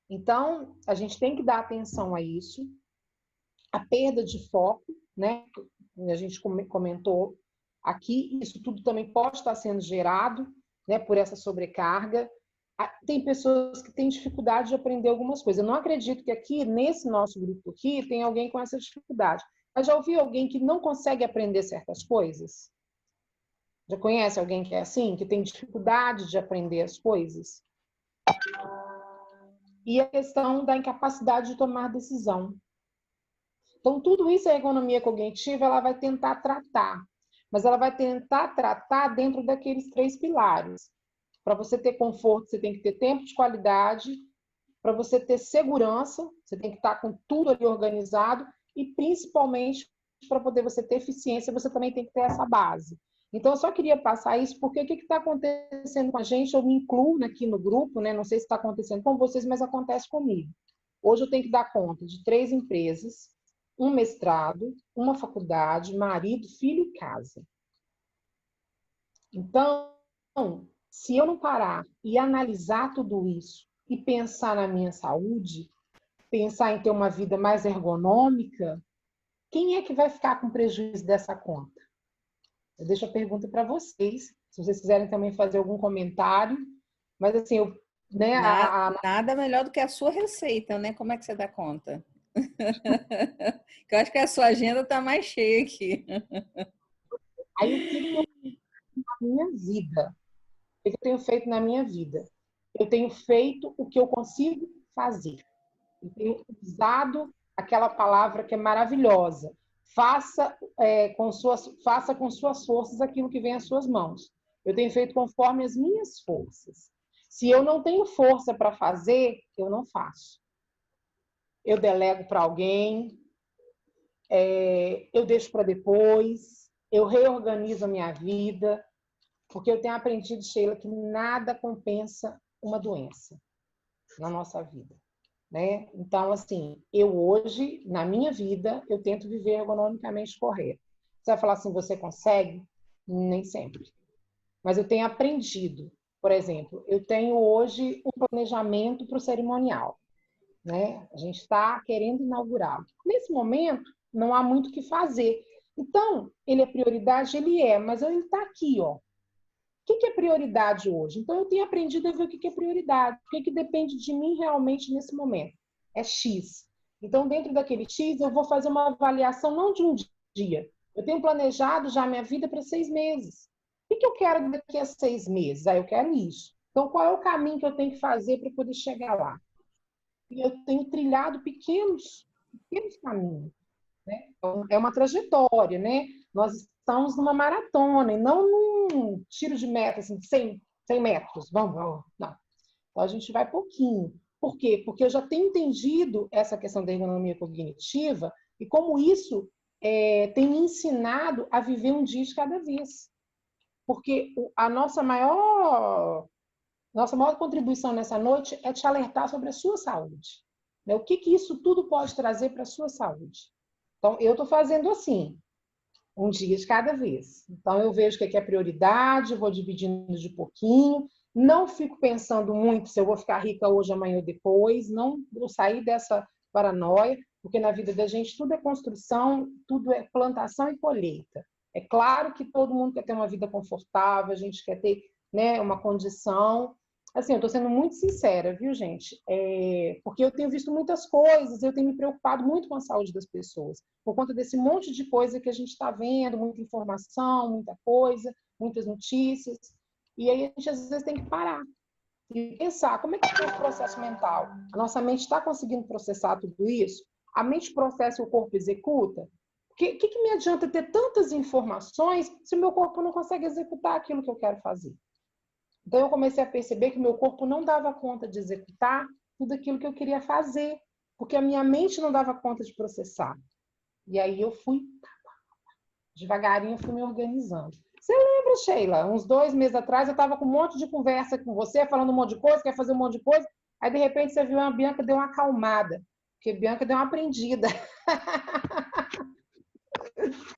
Então, a gente tem que dar atenção a isso. A perda de foco, a gente comentou aqui, isso tudo também pode estar sendo gerado, por essa sobrecarga. Tem pessoas que têm dificuldade de aprender algumas coisas. Eu não acredito que aqui, nesse nosso grupo aqui, tem alguém com essa dificuldade. Mas já ouviu alguém que não consegue aprender certas coisas? Já conhece alguém que é assim, que tem dificuldade de aprender as coisas? E a questão da incapacidade de tomar decisão. Então, tudo isso, a economia cognitiva, ela vai tentar tratar. Mas ela vai tentar tratar dentro daqueles 3 pilares. Para você ter conforto, você tem que ter tempo de qualidade. Para você ter segurança, você tem que estar com tudo ali organizado. E, principalmente, para poder você ter eficiência, você também tem que ter essa base. Então, eu só queria passar isso, porque o que está acontecendo com a gente? Eu me incluo aqui no grupo, não sei se está acontecendo com vocês, mas acontece comigo. Hoje eu tenho que dar conta de 3 empresas, um mestrado, uma faculdade, marido, filho e casa. Então, se eu não parar e analisar tudo isso e pensar na minha saúde, pensar em ter uma vida mais ergonômica, quem é que vai ficar com prejuízo dessa conta? Eu deixo a pergunta para vocês, se vocês quiserem também fazer algum comentário, mas assim, Nada melhor do que a sua receita, né? Como é que você dá conta? Eu acho que a sua agenda está mais cheia aqui. Aí, o que eu fiz na minha vida? O que eu tenho feito na minha vida? Eu tenho feito o que eu consigo fazer. Eu tenho usado aquela palavra que é maravilhosa. Faça com suas forças aquilo que vem às suas mãos. Eu tenho feito conforme as minhas forças. Se eu não tenho força para fazer, eu não faço. Eu delego para alguém, eu deixo para depois, eu reorganizo a minha vida, porque eu tenho aprendido, Sheila, que nada compensa uma doença na nossa vida. Então, assim, eu hoje, na minha vida, eu tento viver ergonomicamente correto. Você vai falar assim, você consegue? Nem sempre. Mas eu tenho aprendido. Por exemplo, eu tenho hoje um planejamento para o cerimonial. A gente está querendo inaugurá-lo. Nesse momento, não há muito o que fazer. Então, ele é prioridade? Ele é, mas ele está aqui, ó. O que é prioridade hoje? Então, eu tenho aprendido a ver o que é prioridade, o que depende de mim realmente nesse momento. É X. Então, dentro daquele X, eu vou fazer uma avaliação não de um dia. Eu tenho planejado já a minha vida para 6 meses. O que eu quero daqui a 6 meses? Eu quero isso. Então, qual é o caminho que eu tenho que fazer para poder chegar lá? E eu tenho trilhado pequenos caminhos. Então, é uma trajetória, Nós estamos numa maratona e não num tiro de meta, assim, de 100 metros. Vamos. Não. Então, a gente vai pouquinho. Por quê? Porque eu já tenho entendido essa questão da ergonomia cognitiva e como isso tem me ensinado a viver um dia de cada vez. Porque a nossa maior contribuição nessa noite é te alertar sobre a sua saúde. O que isso tudo pode trazer para a sua saúde? Então, eu estou fazendo assim, um dia de cada vez. Então, eu vejo o que é prioridade, vou dividindo de pouquinho, não fico pensando muito se eu vou ficar rica hoje, amanhã ou depois, não vou sair dessa paranoia, porque na vida da gente tudo é construção, tudo é plantação e colheita. É claro que todo mundo quer ter uma vida confortável, a gente quer ter uma condição. Assim, eu estou sendo muito sincera, viu, gente? Porque eu tenho visto muitas coisas, eu tenho me preocupado muito com a saúde das pessoas, por conta desse monte de coisa que a gente está vendo, muita informação, muita coisa, muitas notícias, e aí a gente às vezes tem que parar e pensar, como é que é o processo mental? A nossa mente está conseguindo processar tudo isso? A mente processa e o corpo executa? que me adianta ter tantas informações se o meu corpo não consegue executar aquilo que eu quero fazer? Então, eu comecei a perceber que meu corpo não dava conta de executar tudo aquilo que eu queria fazer, porque a minha mente não dava conta de processar. E aí eu fui, devagarinho, fui me organizando. Você lembra, Sheila? Uns 2 meses atrás, eu estava com um monte de conversa com você, falando um monte de coisa, quer fazer um monte de coisa, aí, de repente, você viu a Bianca deu uma acalmada, porque a Bianca deu uma aprendida.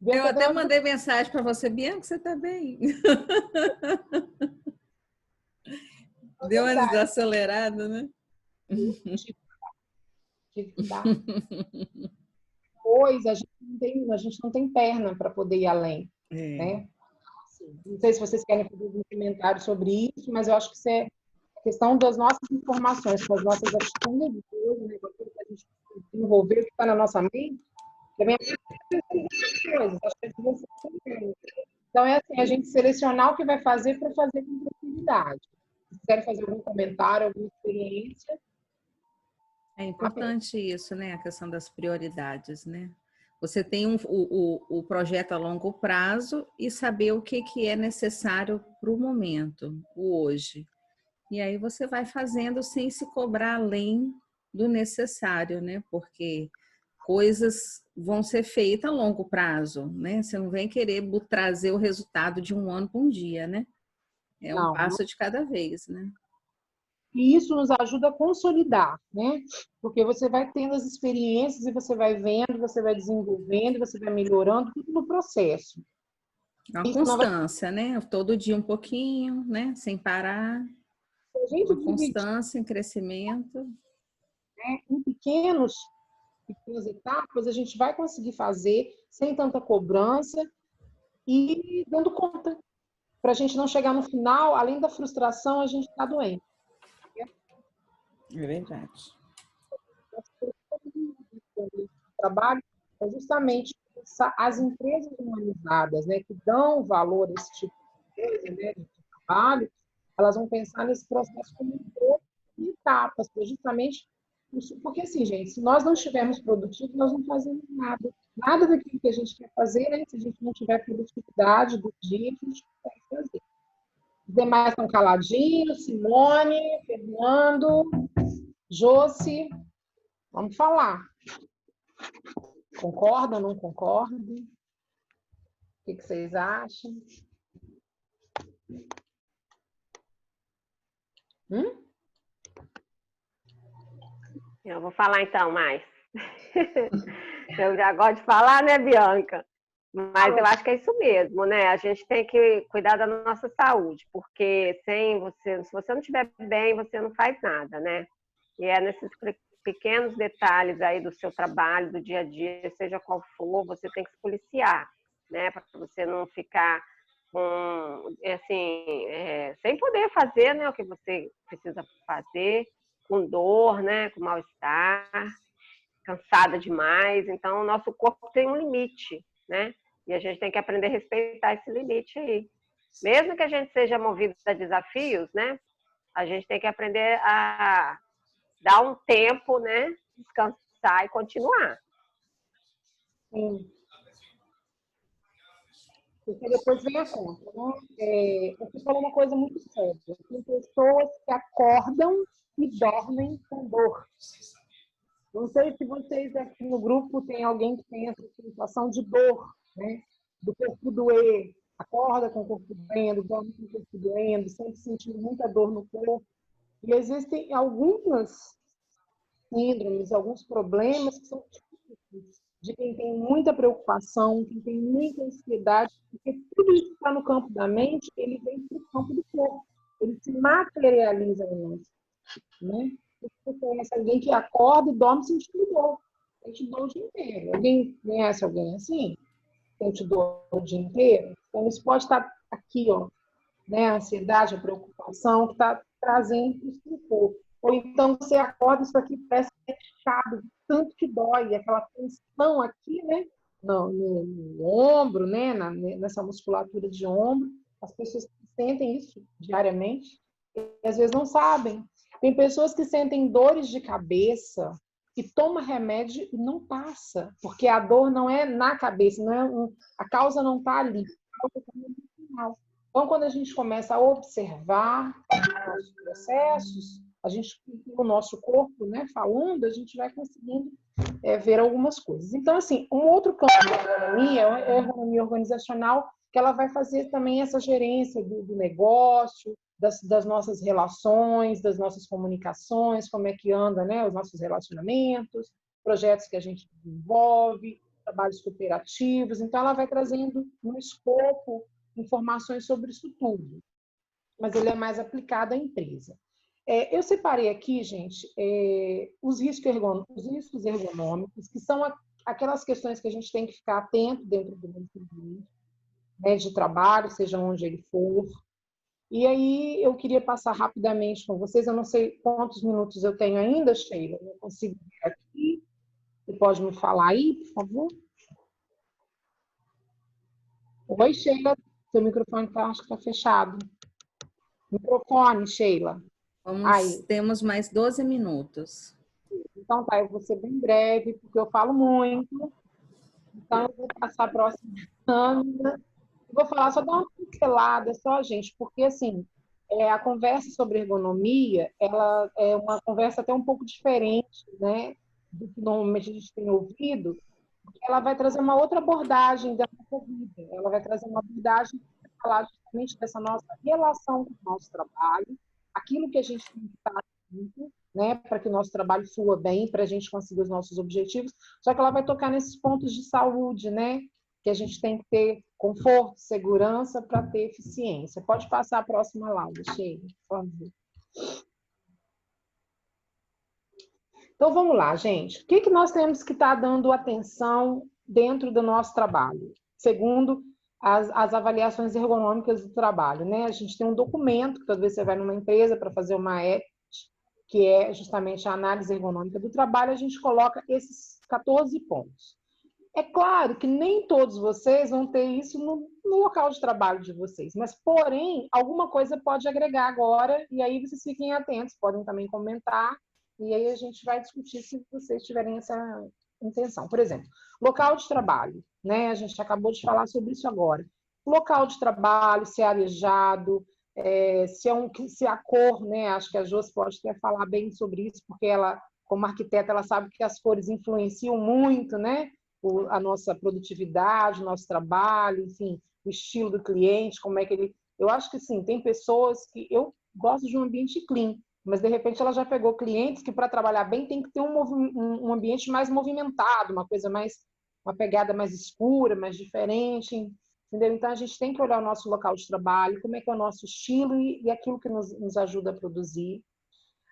Eu até mandei mensagem para você, Bianca, você está bem? Deu uma desacelerada, né? Tive que dar. Pois, a gente não tem perna para poder ir além. Né? Assim, não sei se vocês querem fazer um comentário sobre isso, mas eu acho que isso é questão das nossas informações, com as nossas atitudes, né? Com aquilo que a gente desenvolveu, que está na nossa mente, também é coisas. Acho que você também. Então, é assim, a gente selecionar o que vai fazer para fazer com tranquilidade. Se quiserem fazer algum comentário, alguma experiência. É importante isso, né? A questão das prioridades, né? Você tem o projeto a longo prazo e saber o que é necessário para o momento, o hoje. E aí você vai fazendo sem se cobrar além do necessário, né? Porque coisas vão ser feitas a longo prazo, né? Você não vem querer trazer o resultado de um ano para um dia, né? É um passo de cada vez, né? E isso nos ajuda a consolidar, né? Porque você vai tendo as experiências e você vai vendo, você vai desenvolvendo, você vai melhorando, tudo no processo. Uma constância, né? Todo dia um pouquinho, né? Sem parar. Uma constância em crescimento. Né? Em pequenas etapas, a gente vai conseguir fazer sem tanta cobrança e dando conta. Para a gente não chegar no final, além da frustração, a gente está doente. É verdade. O trabalho é justamente as empresas humanizadas, né, que dão valor a esse tipo de coisa, né, de trabalho, elas vão pensar nesse processo como um todo, em etapas, justamente porque, assim, gente, se nós não estivermos produtivos, nós não fazemos nada. Nada daquilo que a gente quer fazer, né, se a gente não tiver produtividade do dia, a gente não consegue fazer. Os demais estão caladinhos, Simone, Fernando, Josi, vamos falar. Concordam, não concordam? O que vocês acham? Eu vou falar então mais. Eu já gosto de falar, né, Bianca? Mas eu acho que é isso mesmo, né? A gente tem que cuidar da nossa saúde, porque sem você, se você não estiver bem, você não faz nada, né? E é nesses pequenos detalhes aí do seu trabalho, do dia a dia, seja qual for, você tem que se policiar, né? Para você não ficar com, assim, sem poder fazer, né, o que você precisa fazer, com dor, né, com mal-estar, cansada demais. Então, o nosso corpo tem um limite, né? E a gente tem que aprender a respeitar esse limite aí. Mesmo que a gente seja movido a desafios, né? A gente tem que aprender a dar um tempo, né? Descansar e continuar. Sim. Porque depois vem a conta, né? Você falou uma coisa muito séria. Tem pessoas que acordam e dormem com dor. Não sei se vocês aqui no grupo tem alguém que tem essa sensação de dor, né? Do corpo doer, acorda com o corpo doendo, dorme com o corpo doendo, sempre sentindo muita dor no corpo. E existem algumas síndromes, alguns problemas que são típicos de quem tem muita preocupação, quem tem muita ansiedade, porque tudo isso que está no campo da mente, ele vem para o campo do corpo, ele se materializa em nós, né? Você conhece alguém que acorda e dorme sentindo dor, sente dor o dia inteiro. Alguém conhece alguém assim? Sente dor o dia inteiro? Então, isso pode estar aqui, ó, né? A ansiedade, a preocupação que está trazendo isso para o corpo. Ou então você acorda, isso aqui parece fechado, tanto que dói, aquela tensão aqui, né? No ombro, né? Nessa musculatura de ombro. As pessoas que sentem isso diariamente, e às vezes não sabem. Tem pessoas que sentem dores de cabeça, e toma remédio e não passa, porque a dor não é na cabeça, não é a causa não está ali, a causa está no emocional. Então, quando a gente começa a observar os processos, a gente, o nosso corpo, né, falando, a gente vai conseguindo ver algumas coisas. Então, assim, um outro campo da ergonomia é a ergonomia organizacional, que ela vai fazer também essa gerência do negócio, das nossas relações, das nossas comunicações, como é que anda, né, os nossos relacionamentos, projetos que a gente desenvolve, trabalhos cooperativos. Então, ela vai trazendo no escopo informações sobre isso tudo, mas ele é mais aplicado à empresa. Eu separei aqui, gente, os riscos ergonômicos, que são aquelas questões que a gente tem que ficar atento dentro do ambiente, né, de trabalho, seja onde ele for. E aí eu queria passar rapidamente com vocês, eu não sei quantos minutos eu tenho ainda, Sheila, eu consigo ver aqui. Você pode me falar aí, por favor? Oi, Sheila, seu microfone acho que está fechado. Microfone, Sheila. Temos mais 12 minutos. Então tá, eu vou ser bem breve, porque eu falo muito. Então eu vou passar a próxima câmera. Vou falar só dar uma pincelada, só, gente, porque assim, a conversa sobre ergonomia, ela é uma conversa até um pouco diferente, né, do que normalmente a gente tem ouvido, porque ela vai trazer uma outra abordagem da nossa vida. Ela vai trazer uma abordagem para falar justamente dessa nossa relação com o nosso trabalho, aquilo que a gente tem que estar atento, né, para que o nosso trabalho flua bem, para a gente conseguir os nossos objetivos. Só que ela vai tocar nesses pontos de saúde, né, que a gente tem que ter conforto, segurança para ter eficiência. Pode passar a próxima Laura, Sheila, por favor. Então, vamos lá, gente. O que nós temos que estar dando atenção dentro do nosso trabalho? Segundo as avaliações ergonômicas do trabalho, né? A gente tem um documento, que toda vez que você vai numa empresa para fazer uma ET, que é justamente a análise ergonômica do trabalho, a gente coloca esses 14 pontos. É claro que nem todos vocês vão ter isso no local de trabalho de vocês, mas, porém, alguma coisa pode agregar agora, e aí vocês fiquem atentos, podem também comentar, e aí a gente vai discutir se vocês tiverem essa intenção. Por exemplo, local de trabalho, né? A gente acabou de falar sobre isso agora. Local de trabalho, se é arejado, se a cor, né? Acho que a Josi pode até falar bem sobre isso, porque ela, como arquiteta, ela sabe que as cores influenciam muito, né? A nossa produtividade, o nosso trabalho, enfim, o estilo do cliente, como é que ele... Eu acho que, sim, tem pessoas que... Eu gosto de um ambiente clean, mas, de repente, ela já pegou clientes que, para trabalhar bem, tem que ter um ambiente mais movimentado, uma coisa mais... uma pegada mais escura, mais diferente, entendeu? Então, a gente tem que olhar o nosso local de trabalho, como é que é o nosso estilo e aquilo que nos ajuda a produzir.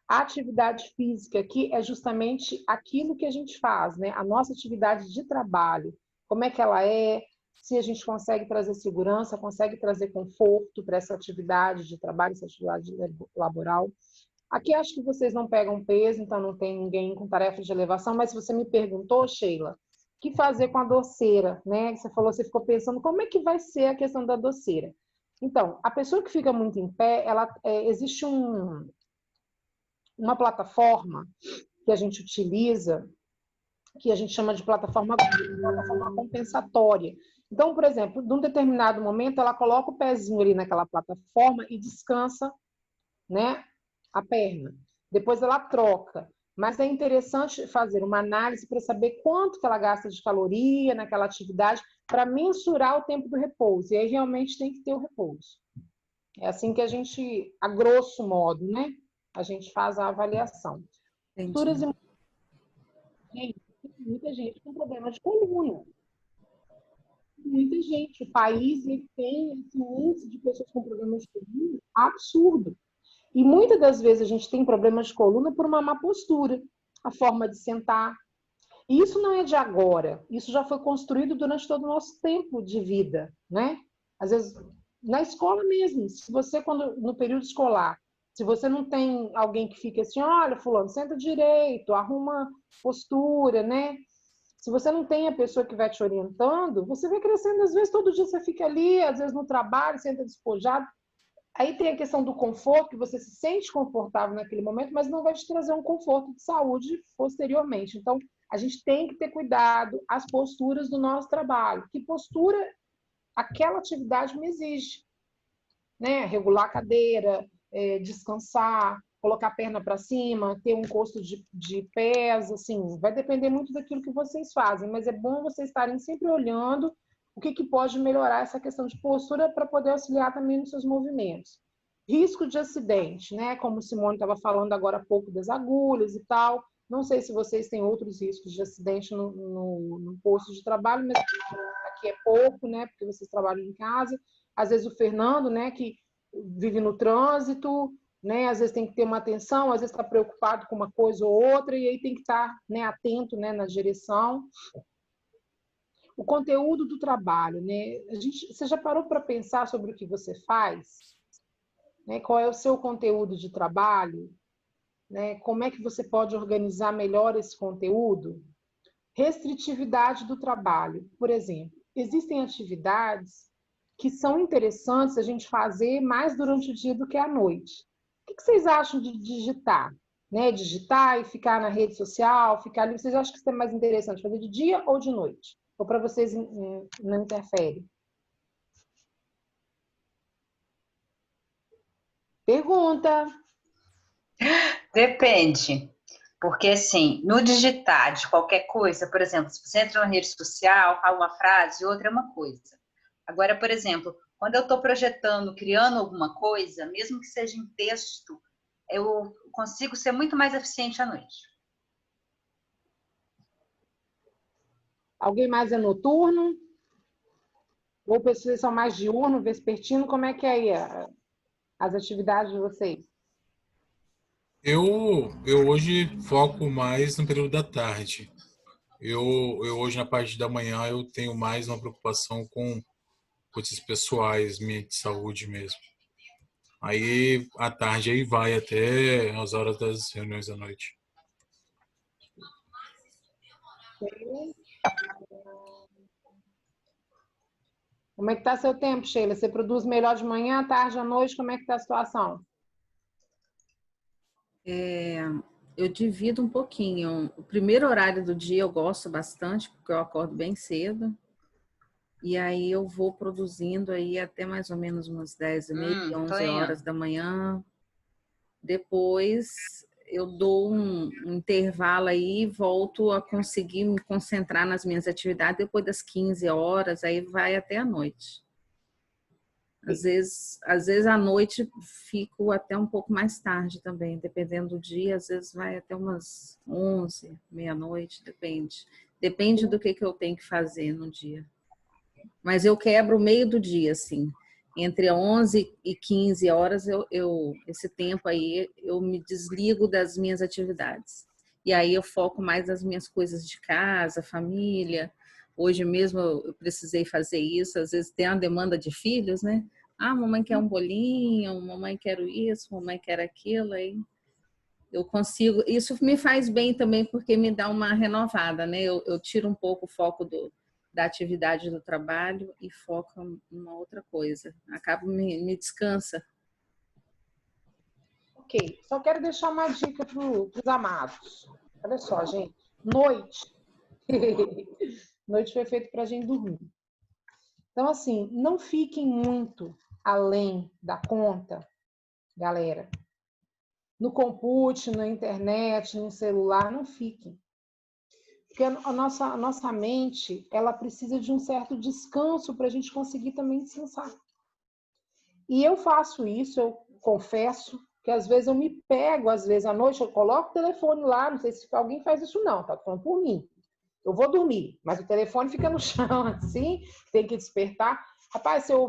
A atividade física aqui é justamente aquilo que a gente faz, né? A nossa atividade de trabalho, como é que ela é, se a gente consegue trazer segurança, consegue trazer conforto para essa atividade de trabalho, essa atividade laboral. Aqui acho que vocês não pegam peso, então não tem ninguém com tarefa de elevação, mas se você me perguntou, Sheila, o que fazer com a doceira, né? Você falou, você ficou pensando, como é que vai ser a questão da doceira? Então, a pessoa que fica muito em pé, existe uma plataforma que a gente utiliza, que a gente chama de plataforma compensatória. Então, por exemplo, num determinado momento, ela coloca o pezinho ali naquela plataforma e descansa, né, a perna. Depois ela troca. Mas é interessante fazer uma análise para saber quanto que ela gasta de caloria naquela atividade, para mensurar o tempo do repouso. E aí realmente tem que ter o repouso. É assim que a gente, a grosso modo, né, a gente faz a avaliação. Muita gente com problema de coluna. Muita gente. O país tem esse índice de pessoas com problemas de coluna absurdo. E muitas das vezes a gente tem problemas de coluna por uma má postura, a forma de sentar. E isso não é de agora. Isso já foi construído durante todo o nosso tempo de vida, né? Às vezes, na escola mesmo. Se você, no período escolar, se você não tem alguém que fique assim, olha, fulano, senta direito, arruma postura, né? Se você não tem a pessoa que vai te orientando, você vai crescendo, às vezes todo dia você fica ali, às vezes no trabalho, senta despojado. Aí tem a questão do conforto, que você se sente confortável naquele momento, mas não vai te trazer um conforto de saúde posteriormente. Então, a gente tem que ter cuidado, as posturas do nosso trabalho. Que postura aquela atividade me exige, né? Regular a cadeira, descansar, colocar a perna para cima, ter um encosto de pés, assim, vai depender muito daquilo que vocês fazem, mas é bom vocês estarem sempre olhando o que pode melhorar essa questão de postura para poder auxiliar também nos seus movimentos. Risco de acidente, né? Como o Simone estava falando agora há pouco das agulhas e tal. Não sei se vocês têm outros riscos de acidente no posto de trabalho, mas aqui é pouco, né? Porque vocês trabalham em casa. Às vezes o Fernando, né? Que vive no trânsito, né? Às vezes tem que ter uma atenção, às vezes está preocupado com uma coisa ou outra, e aí tem que estar, né, atento, né, na direção. O conteúdo do trabalho, né? Você já parou para pensar sobre o que você faz? Né? Qual é o seu conteúdo de trabalho? Né? Como é que você pode organizar melhor esse conteúdo? Restritividade do trabalho. Por exemplo, existem atividades que são interessantes a gente fazer mais durante o dia do que à noite. O que vocês acham de digitar? Né? Digitar e ficar na rede social, ficar ali. Vocês acham que isso é mais interessante fazer de dia ou de noite? Ou para vocês não interfere? Pergunta. Depende. Porque, assim, no digitar de qualquer coisa, por exemplo, se você entra na rede social, fala uma frase, outra é uma coisa. Agora, por exemplo, quando eu estou projetando, criando alguma coisa, mesmo que seja em texto, eu consigo ser muito mais eficiente à noite. Alguém mais é noturno? Ou vocês são mais diurno, vespertino? Como é que é aí as atividades de vocês? Eu hoje foco mais no período da tarde. Eu hoje, na parte da manhã, eu tenho mais uma preocupação com coisas pessoais, minha de saúde mesmo. Aí, à tarde, aí vai até as horas das reuniões da noite. Como é que está seu tempo, Sheila? Você produz melhor de manhã, à tarde, à noite? Como é que está a situação? Eu divido um pouquinho. O primeiro horário do dia eu gosto bastante, porque eu acordo bem cedo. E aí eu vou produzindo aí até mais ou menos umas 10h30, 11 horas da manhã. Depois eu dou um intervalo aí e volto a conseguir me concentrar nas minhas atividades depois das 15 horas, aí vai até a noite. Às vezes à noite fico até um pouco mais tarde também, dependendo do dia, às vezes vai até umas 11, meia-noite, depende. Depende do que eu tenho que fazer no dia. Mas eu quebro o meio do dia, assim. Entre 11 e 15 horas, esse tempo aí, eu me desligo das minhas atividades. E aí eu foco mais nas minhas coisas de casa, família. Hoje mesmo eu precisei fazer isso. Às vezes tem uma demanda de filhos, né? Ah, mamãe quer um bolinho, mamãe quer isso, mamãe quer aquilo. Aí eu consigo... Isso me faz bem também, porque me dá uma renovada, né? Eu tiro um pouco o foco da atividade do trabalho e foca em uma outra coisa. Acaba me descansa. Ok, só quero deixar uma dica para os amados. Olha só, gente, noite. Noite foi feito para a gente dormir. Então, assim, não fiquem muito além da conta, galera. No compute, na internet, no celular, não fiquem. Porque a nossa mente, ela precisa de um certo descanso para a gente conseguir também descansar. E eu faço isso, eu confesso, que às vezes eu me pego, às vezes à noite, eu coloco o telefone lá, não sei se alguém faz isso não, tá falando por mim. Eu vou dormir, mas o telefone fica no chão, assim, tem que despertar. Rapaz, se eu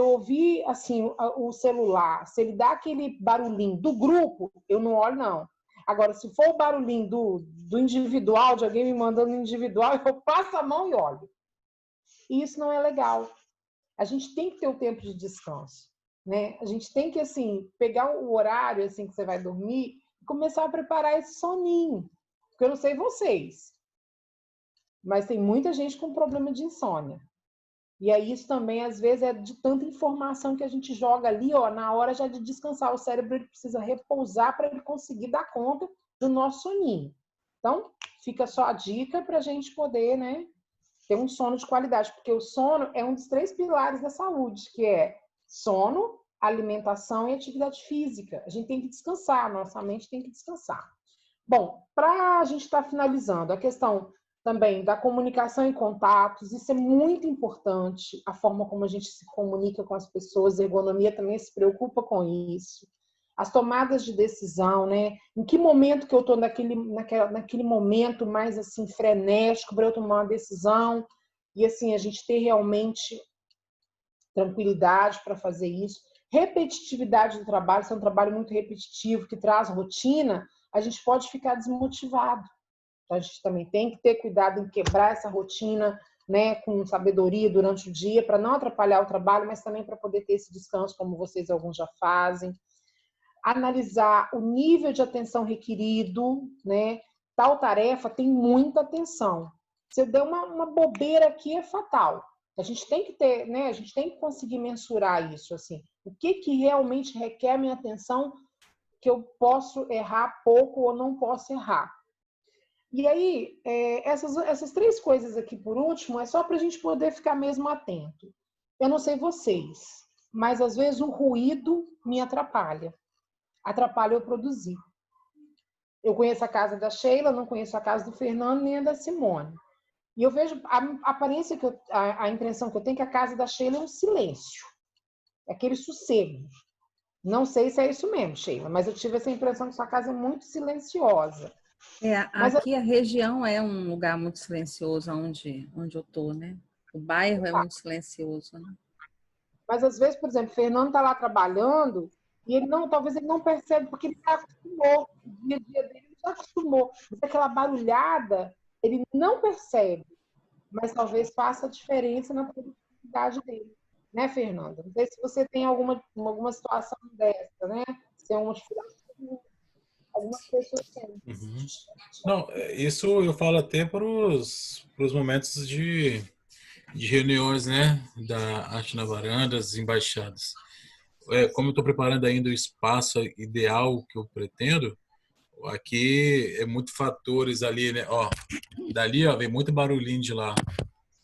ouvir assim, o celular, se ele dá aquele barulhinho do grupo, eu não olho, não. Agora, se for o barulhinho do individual, de alguém me mandando individual, eu passo a mão e olho. E isso não é legal. A gente tem que ter o tempo de descanso, né? A gente tem que, assim, pegar o horário, assim, que você vai dormir e começar a preparar esse soninho. Porque eu não sei vocês, mas tem muita gente com problema de insônia, E aí isso também, às vezes, é de tanta informação que a gente joga ali, ó, na hora já de descansar. O cérebro ele precisa repousar para ele conseguir dar conta do nosso soninho. Então, fica só a dica para a gente poder, né, ter um sono de qualidade, porque o sono é um dos 3 pilares da saúde, que é sono, alimentação e atividade física. A gente tem que descansar, nossa mente tem que descansar. Bom, para a gente estar finalizando, a questão também da comunicação e contatos, isso é muito importante, a forma como a gente se comunica com as pessoas, a ergonomia também se preocupa com isso. As tomadas de decisão, né? Em que momento que eu estou naquele momento mais assim frenético para eu tomar uma decisão e assim a gente ter realmente tranquilidade para fazer isso. Repetitividade do trabalho, se é um trabalho muito repetitivo que traz rotina, a gente pode ficar desmotivado. Então, a gente também tem que ter cuidado em quebrar essa rotina, né, com sabedoria durante o dia, para não atrapalhar o trabalho, mas também para poder ter esse descanso, como vocês alguns já fazem. Analisar o nível de atenção requerido, né? Tal tarefa tem muita atenção. Se eu der uma bobeira aqui, é fatal. A gente tem que ter, né? A gente tem que conseguir mensurar isso, assim. O que realmente requer minha atenção, que eu posso errar pouco ou não posso errar. E aí, essas 3 coisas aqui, por último, é só para a gente poder ficar mesmo atento. Eu não sei vocês, mas às vezes o ruído me atrapalha eu produzir. Eu conheço a casa da Sheila, não conheço a casa do Fernando nem a da Simone. E eu vejo a aparência, a impressão que eu tenho que a casa da Sheila é um silêncio. É aquele sossego. Não sei se é isso mesmo, Sheila, mas eu tive essa impressão que sua casa é muito silenciosa. Aqui a região é um lugar muito silencioso onde eu tô, né? O bairro é muito silencioso, né? Mas às vezes, por exemplo, o Fernando está lá trabalhando e talvez ele não percebe, porque ele já acostumou. O dia a dia dele ele já acostumou. Mas aquela barulhada, ele não percebe. Mas talvez faça diferença na produtividade dele. Né, Fernanda? Não sei se você tem alguma situação dessa, né? Se é uma dificuldade que algumas pessoas têm. Uhum. Não, isso eu falo até para os momentos de reuniões, né, da Arte na Varanda, das embaixadas. Como eu estou preparando ainda o espaço ideal que eu pretendo, aqui é muito fatores ali, né? Ó, dali, ó, vem muito barulhinho de lá.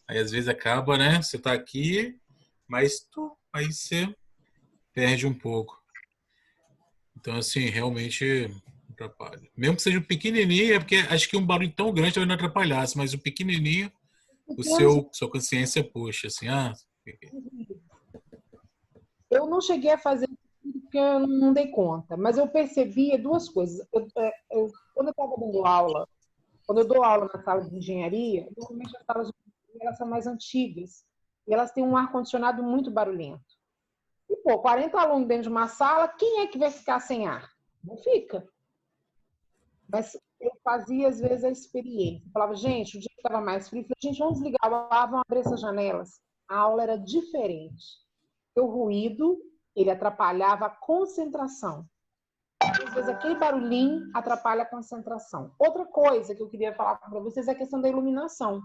Aí às vezes acaba, né? Você tá aqui, mas aí você perde um pouco. Então, assim, realmente atrapalha. Mesmo que seja pequenininho, é porque acho que um barulho tão grande talvez não atrapalhasse, mas o pequenininho, sua consciência puxa, assim, Eu não cheguei a fazer porque eu não dei conta, mas eu percebia 2 coisas. Quando eu estava dando aula, quando eu dou aula na sala de engenharia, normalmente as salas de engenharia elas são mais antigas e elas têm um ar-condicionado muito barulhento. E, 40 alunos dentro de uma sala, quem é que vai ficar sem ar? Não fica. Mas eu fazia, às vezes, a experiência. Eu falava, gente, o dia que estava mais frio, eu falei, gente, vamos desligar o ar, vamos abrir essas janelas. A aula era diferente. O ruído, ele atrapalhava a concentração. Às vezes, aquele barulhinho atrapalha a concentração. Outra coisa que eu queria falar para vocês é a questão da iluminação.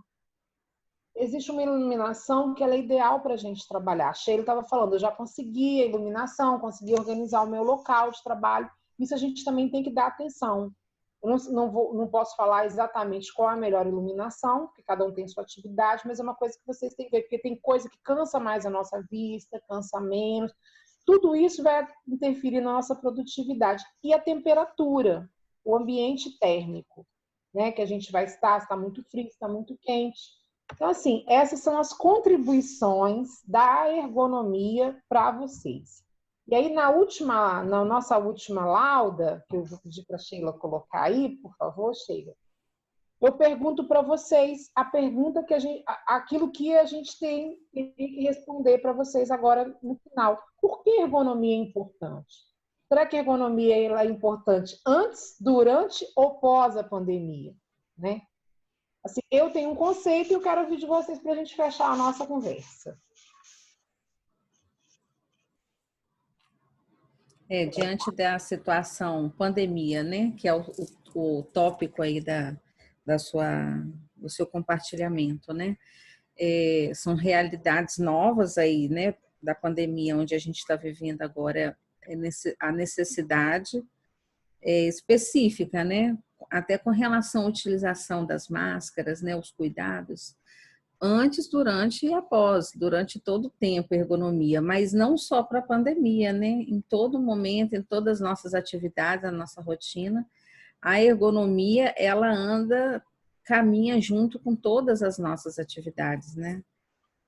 Existe uma iluminação que ela é ideal para a gente trabalhar. A Sheila estava falando, eu já consegui a iluminação, consegui organizar o meu local de trabalho. Isso a gente também tem que dar atenção. Eu não posso falar exatamente qual é a melhor iluminação, porque cada um tem sua atividade, mas é uma coisa que vocês têm que ver, porque tem coisa que cansa mais a nossa vista, cansa menos. Tudo isso vai interferir na nossa produtividade. E a temperatura, o ambiente térmico, né, que a gente vai estar, se está muito frio, se está muito quente. Então, assim, essas são as contribuições da ergonomia para vocês. E aí, na nossa última lauda, que eu vou pedir para a Sheila colocar aí, por favor, Sheila, eu pergunto para vocês a pergunta aquilo que a gente tem que responder para vocês agora no final. Por que ergonomia é importante? Será que a ergonomia é importante antes, durante ou pós a pandemia? Né? Assim, eu tenho um conceito e eu quero ouvir de vocês para a gente fechar a nossa conversa. Diante da situação pandemia, né, que é o tópico aí do seu compartilhamento, né? são realidades novas aí, né, da pandemia, onde a gente está vivendo agora, a necessidade específica, né, até com relação à utilização das máscaras, né, os cuidados, antes, durante e após, durante todo o tempo, ergonomia, mas não só para a pandemia, né, em todo momento, em todas as nossas atividades, a nossa rotina, a ergonomia, ela caminha junto com todas as nossas atividades, né?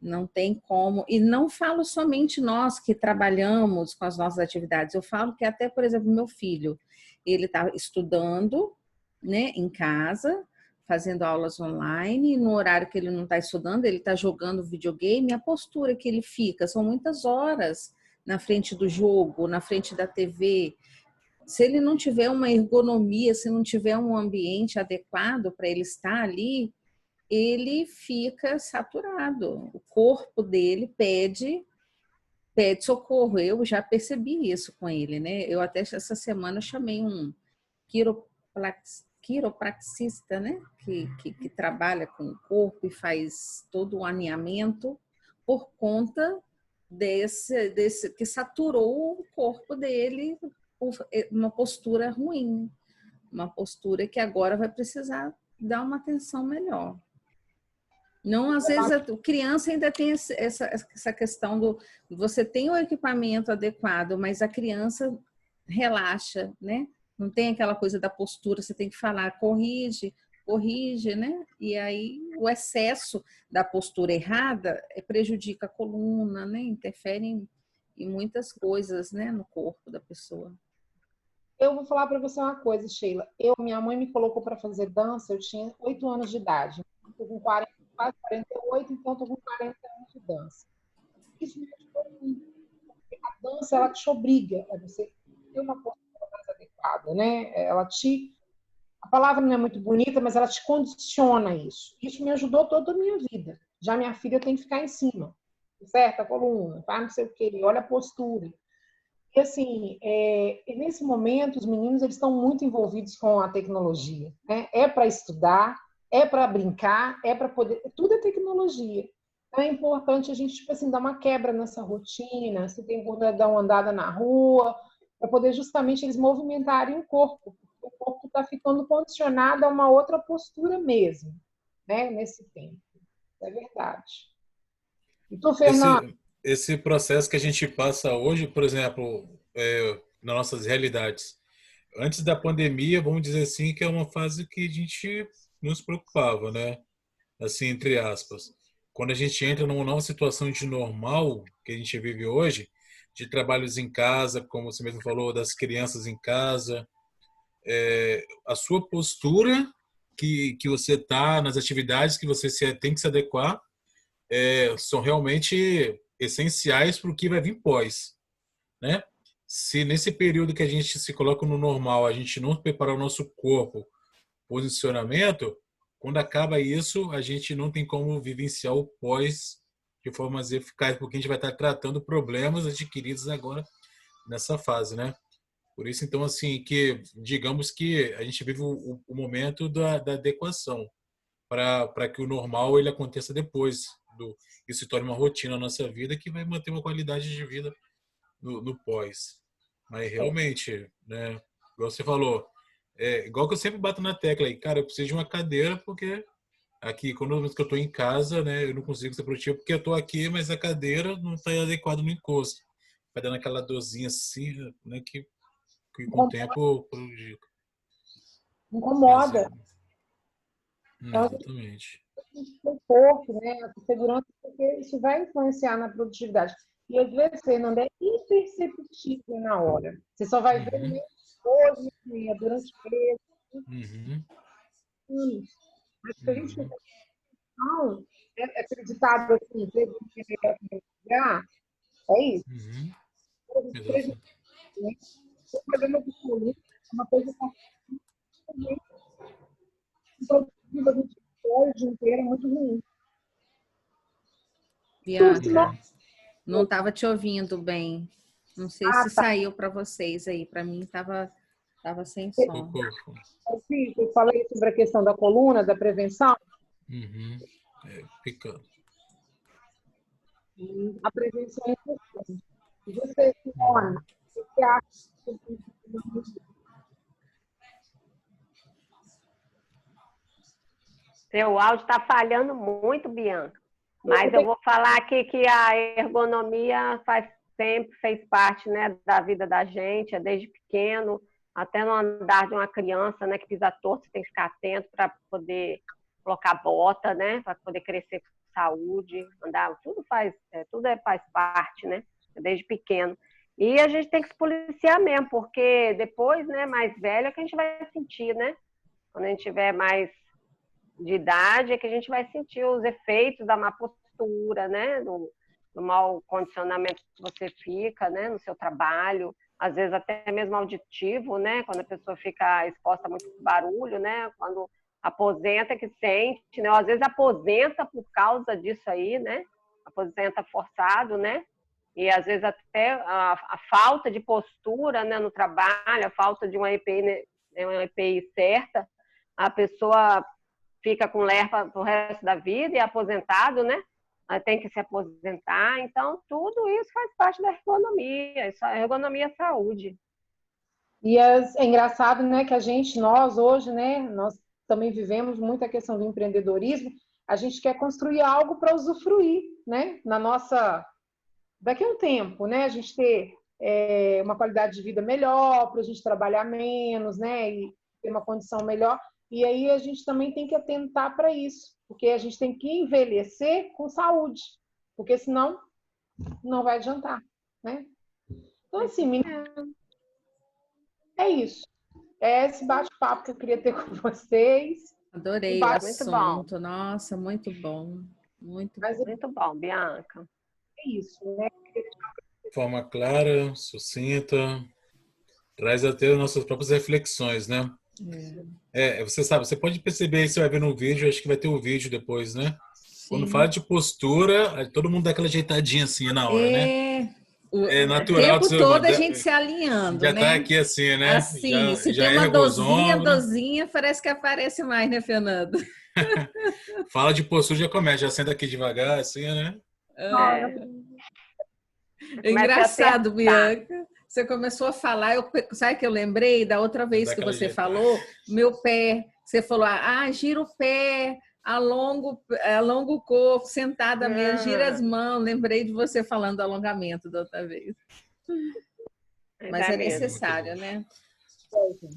Não tem como, e não falo somente nós que trabalhamos com as nossas atividades, eu falo que até, por exemplo, meu filho, ele está estudando, né, em casa, fazendo aulas online, e no horário que ele não está estudando, ele está jogando videogame, a postura que ele fica, são muitas horas na frente do jogo, na frente da TV. Se ele não tiver uma ergonomia, se não tiver um ambiente adequado para ele estar ali, ele fica saturado. O corpo dele pede socorro. Eu já percebi isso com ele, né? Eu até essa semana chamei um quiropraxista, né? Que trabalha com o corpo e faz todo o alinhamento por conta desse que saturou o corpo dele por uma postura ruim, uma postura que agora vai precisar dar uma atenção melhor. Não, às vezes a criança ainda tem essa questão do você tem o equipamento adequado, mas a criança relaxa, né? Não tem aquela coisa da postura, você tem que falar, corrige, né? E aí o excesso da postura errada prejudica a coluna, né? Interfere em muitas coisas, né? No corpo da pessoa. Eu vou falar para você uma coisa, Sheila. Minha mãe me colocou para fazer dança, eu tinha 8 anos de idade. Estou com 40, quase 48, então estou com 40 anos de dança. Isso me ajudou muito. Porque a dança, ela te obriga a você ter uma postura mais adequada, né? A palavra não é muito bonita, mas ela te condiciona isso. Isso me ajudou toda a minha vida. Já minha filha tem que ficar em cima, certo? A coluna, tá? Não sei o que, olha a postura. E assim, nesse momento, os meninos eles estão muito envolvidos com a tecnologia, né? É para estudar, é para brincar, é para poder... Tudo é tecnologia. Então é importante a gente, tipo assim, dar uma quebra nessa rotina, se tem oportunidade de dar uma andada na rua, para poder justamente eles movimentarem o corpo. O corpo está ficando condicionado a uma outra postura mesmo, né? Nesse tempo. É verdade. E tu, Fernando? Esse processo que a gente passa hoje, por exemplo, nas nossas realidades, antes da pandemia, vamos dizer assim, que é uma fase que a gente não se preocupava, né? Assim, entre aspas. Quando a gente entra numa nova situação de normal que a gente vive hoje, de trabalhos em casa, como você mesmo falou, das crianças em casa, a sua postura que você está nas atividades que você tem que se adequar são realmente essenciais para o que vai vir pós, né? Se nesse período que a gente se coloca no normal, a gente não preparar o nosso corpo, posicionamento, quando acaba isso, a gente não tem como vivenciar o pós de forma mais eficaz, porque a gente vai estar tratando problemas adquiridos agora nessa fase, né? Por isso, então, assim, que digamos que a gente vive o momento da adequação para que o normal ele aconteça depois isso se torne uma rotina na nossa vida que vai manter uma qualidade de vida no pós. Mas realmente, né, igual você falou, igual que eu sempre bato na tecla aí, cara, eu preciso de uma cadeira porque aqui, quando eu estou em casa, né, eu não consigo ser produtivo porque eu estou aqui, mas a cadeira não está adequada no encosto. Vai dando aquela dorzinha assim, né, que com o tempo prejudica. Incomoda. Exatamente. Conforto, né? A segurança, porque isso vai influenciar na produtividade. E às vezes, Fernanda, é imperceptível na hora. Você só vai ver hoje, durante anos. Mas se a gente não acreditado assim, é isso. O problema de saúde é uma coisa que produtiva do dia inteiro é muito ruim. Bianca, não estava te ouvindo bem. Não sei se saiu para vocês aí. Para mim estava sem som. Eu falei sobre a questão da coluna, da prevenção. Fica. E a prevenção é importante. E você, Simone, o que você acha sobre isso? Seu áudio está falhando muito, Bianca. Mas eu vou falar aqui que a ergonomia sempre fez parte, né, da vida da gente, desde pequeno, até no andar de uma criança, né, que pisa torto, você tem que ficar atento para poder colocar bota, né, para poder crescer com saúde, andar, tudo faz parte, né, desde pequeno. E a gente tem que se policiar mesmo, porque depois, né, mais velho, é que a gente vai sentir, né, quando a gente tiver mais de idade, é que a gente vai sentir os efeitos da má postura, né, do mau condicionamento que você fica, né, no seu trabalho, às vezes até mesmo auditivo, né, quando a pessoa fica exposta a muito barulho, né, quando aposenta que sente, né, ou às vezes aposenta por causa disso aí, né, aposenta forçado, né, e às vezes até a falta de postura, né, no trabalho, a falta de uma EPI, né, uma EPI certa, a pessoa fica com lerpa pro resto da vida e é aposentado, né? Tem que se aposentar. Então, tudo isso faz parte da ergonomia. Isso, a ergonomia é saúde. E é engraçado, né, que nós hoje, né, nós também vivemos muito a questão do empreendedorismo. A gente quer construir algo para usufruir, né, daqui a um tempo, né, a gente ter uma qualidade de vida melhor, para a gente trabalhar menos, né, e ter uma condição melhor. E aí a gente também tem que atentar para isso, porque a gente tem que envelhecer com saúde, porque senão não vai adiantar, né? Então, assim, menina, é isso. É esse bate-papo que eu queria ter com vocês. Adorei o assunto. Nossa, muito bom. Muito bom, Bianca. É isso, né? De forma clara, sucinta, traz até as nossas próprias reflexões, né? Você sabe, você pode perceber, você vai ver no vídeo, acho que vai ter o vídeo depois, né? Sim. Quando fala de postura, todo mundo dá aquela ajeitadinha assim na hora, né? É natural. O tempo todo a gente se alinhando, já né? tá aqui assim, né? Assim, se tem uma dorzinha, parece que aparece mais, né, Fernando? Fala de postura, já começa, já senta aqui devagar, assim, né? Engraçado, Bianca. Você começou a falar, sabe que eu lembrei da outra vez que você falou? Meu pé, você falou, gira o pé, alonga o corpo, sentada mesmo, gira as mãos. Lembrei de você falando do alongamento da outra vez. Mas é necessário, né? É isso.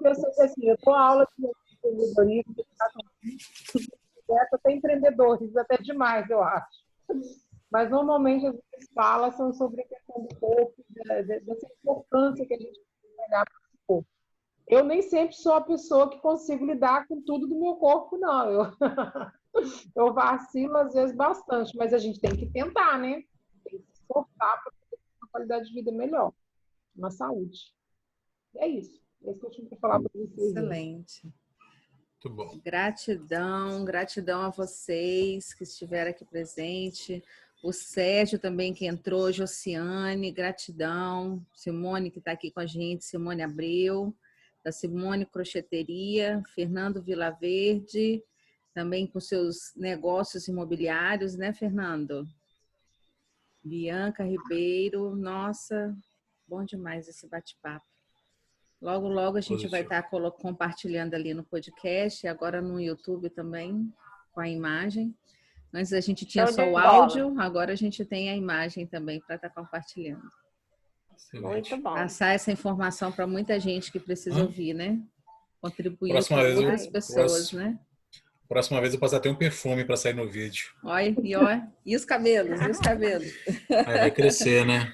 Eu sei que assim, eu dou aula de empreendedorismo, até empreendedores, até demais, eu acho. Mas, normalmente, as minhas falas são sobre a questão do corpo, dessa importância que a gente tem que olhar para o corpo. Eu nem sempre sou a pessoa que consigo lidar com tudo do meu corpo, não. Eu vacilo, às vezes, bastante, mas a gente tem que tentar, né? Tem que se esforçar para ter uma qualidade de vida melhor, uma saúde. É isso. É isso que eu tinha para falar para vocês. Excelente. Muito bom. Gratidão a vocês que estiveram aqui presentes. O Sérgio também que entrou, Josiane, gratidão. Simone que está aqui com a gente, Simone Abreu, da Simone Crocheteria, Fernando Vilaverde, também com seus negócios imobiliários, né, Fernando? Bianca Ribeiro, nossa, bom demais esse bate-papo. Logo a gente vai estar compartilhando ali no podcast, agora no YouTube também, com a imagem. Antes a gente tinha só o áudio, agora a gente tem a imagem também para estar compartilhando. Muito bom. Passar essa informação para muita gente que precisa ouvir, né? Contribuir com outras pessoas, né? Próxima vez eu posso até um perfume para sair no vídeo. Olha, e os cabelos? Aí vai crescer, né?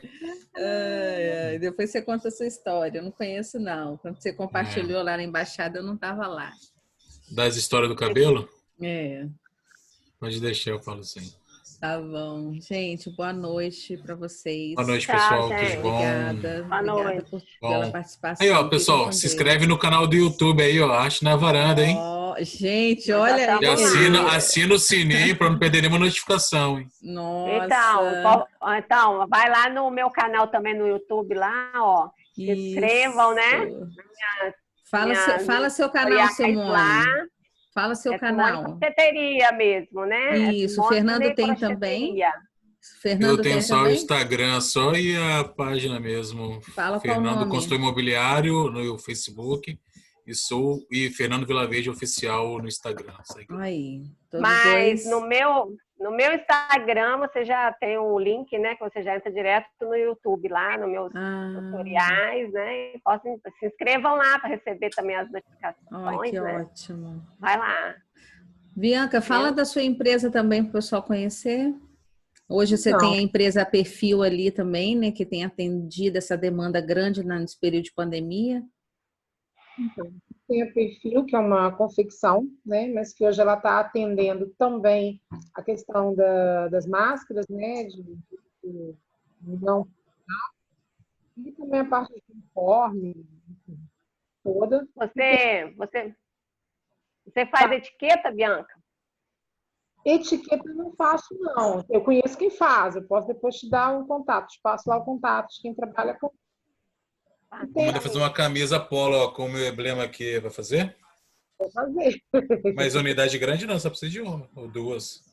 Depois você conta a sua história. Eu não conheço, não. Quando você compartilhou lá na embaixada, eu não estava lá. Das histórias do cabelo? Pode deixar, eu falo assim. Tá bom. Gente, boa noite para vocês. Boa noite, pessoal. Tudo bom. Obrigada pela participação. Aí, ó, pessoal, se inscreve no canal do YouTube aí, ó. Acho na varanda, hein? Gente, olha aí. Assina o sininho para não perder nenhuma notificação, hein? Nossa. Então, vai lá no meu canal também no YouTube lá, ó. Se inscrevam, né? Fala seu canal, Simone. Fala seu É canal. Simone Crocheteria mesmo, né? Isso, o Fernando tem também. Eu Fernando tenho tem só o também? Instagram só e a página mesmo. Fala qual o Fernando nome. Consultor Imobiliário no Facebook e Fernando Vilaverde Oficial no Instagram. Segue lá. Aí, todos Mas dois. no meu Instagram você já tem um link, né? Que você já entra direto no YouTube lá, nos meus tutoriais, né? E se inscrevam lá para receber também as notificações. Ai, que né? ótimo. Vai lá. Bianca, fala da sua empresa também para o pessoal conhecer. Hoje você Não. tem a empresa Perfil ali também, né? Que tem atendido essa demanda grande nesse período de pandemia. Então, tem a Perfil, que é uma confecção, né? Mas que hoje ela está atendendo também a questão das máscaras, né? De não, e também a parte de uniforme, toda. Você faz etiqueta, Bianca? Etiqueta eu não faço, não. Eu conheço quem faz, eu posso depois te dar um contato, te passo lá o contato de quem trabalha com. Vou mandar fazer uma camisa polo ó, com o meu emblema aqui. Vai fazer? Vou fazer. Mas unidade grande não, só precisa de uma ou duas.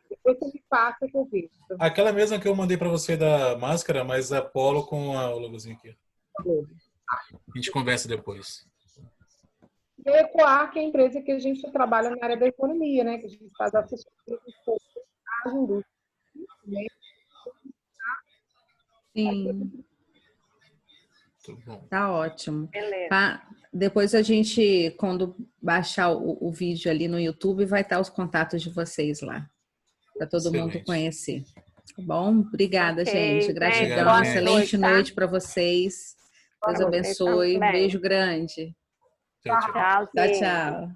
Depois você me passa que eu vejo. Aquela mesma que eu mandei para você da máscara, mas a polo com o logozinho aqui. A gente conversa depois. E a Ecoar, que é a empresa que a gente trabalha na área da economia, né? Que a gente faz assessoria às indústrias. Né? Sim. Tudo bom. Tá ótimo. Beleza. Depois a gente, quando baixar o vídeo ali no YouTube, vai estar os contatos de vocês lá. Para todo mundo conhecer. Tá bom? Obrigada, gente. Gratidão. Obrigado, Excelente gente. noite para vocês. Deus Pra vocês abençoe. também. Beijo grande. Tchau, tchau. Tchauzinho. Tchau, tchau.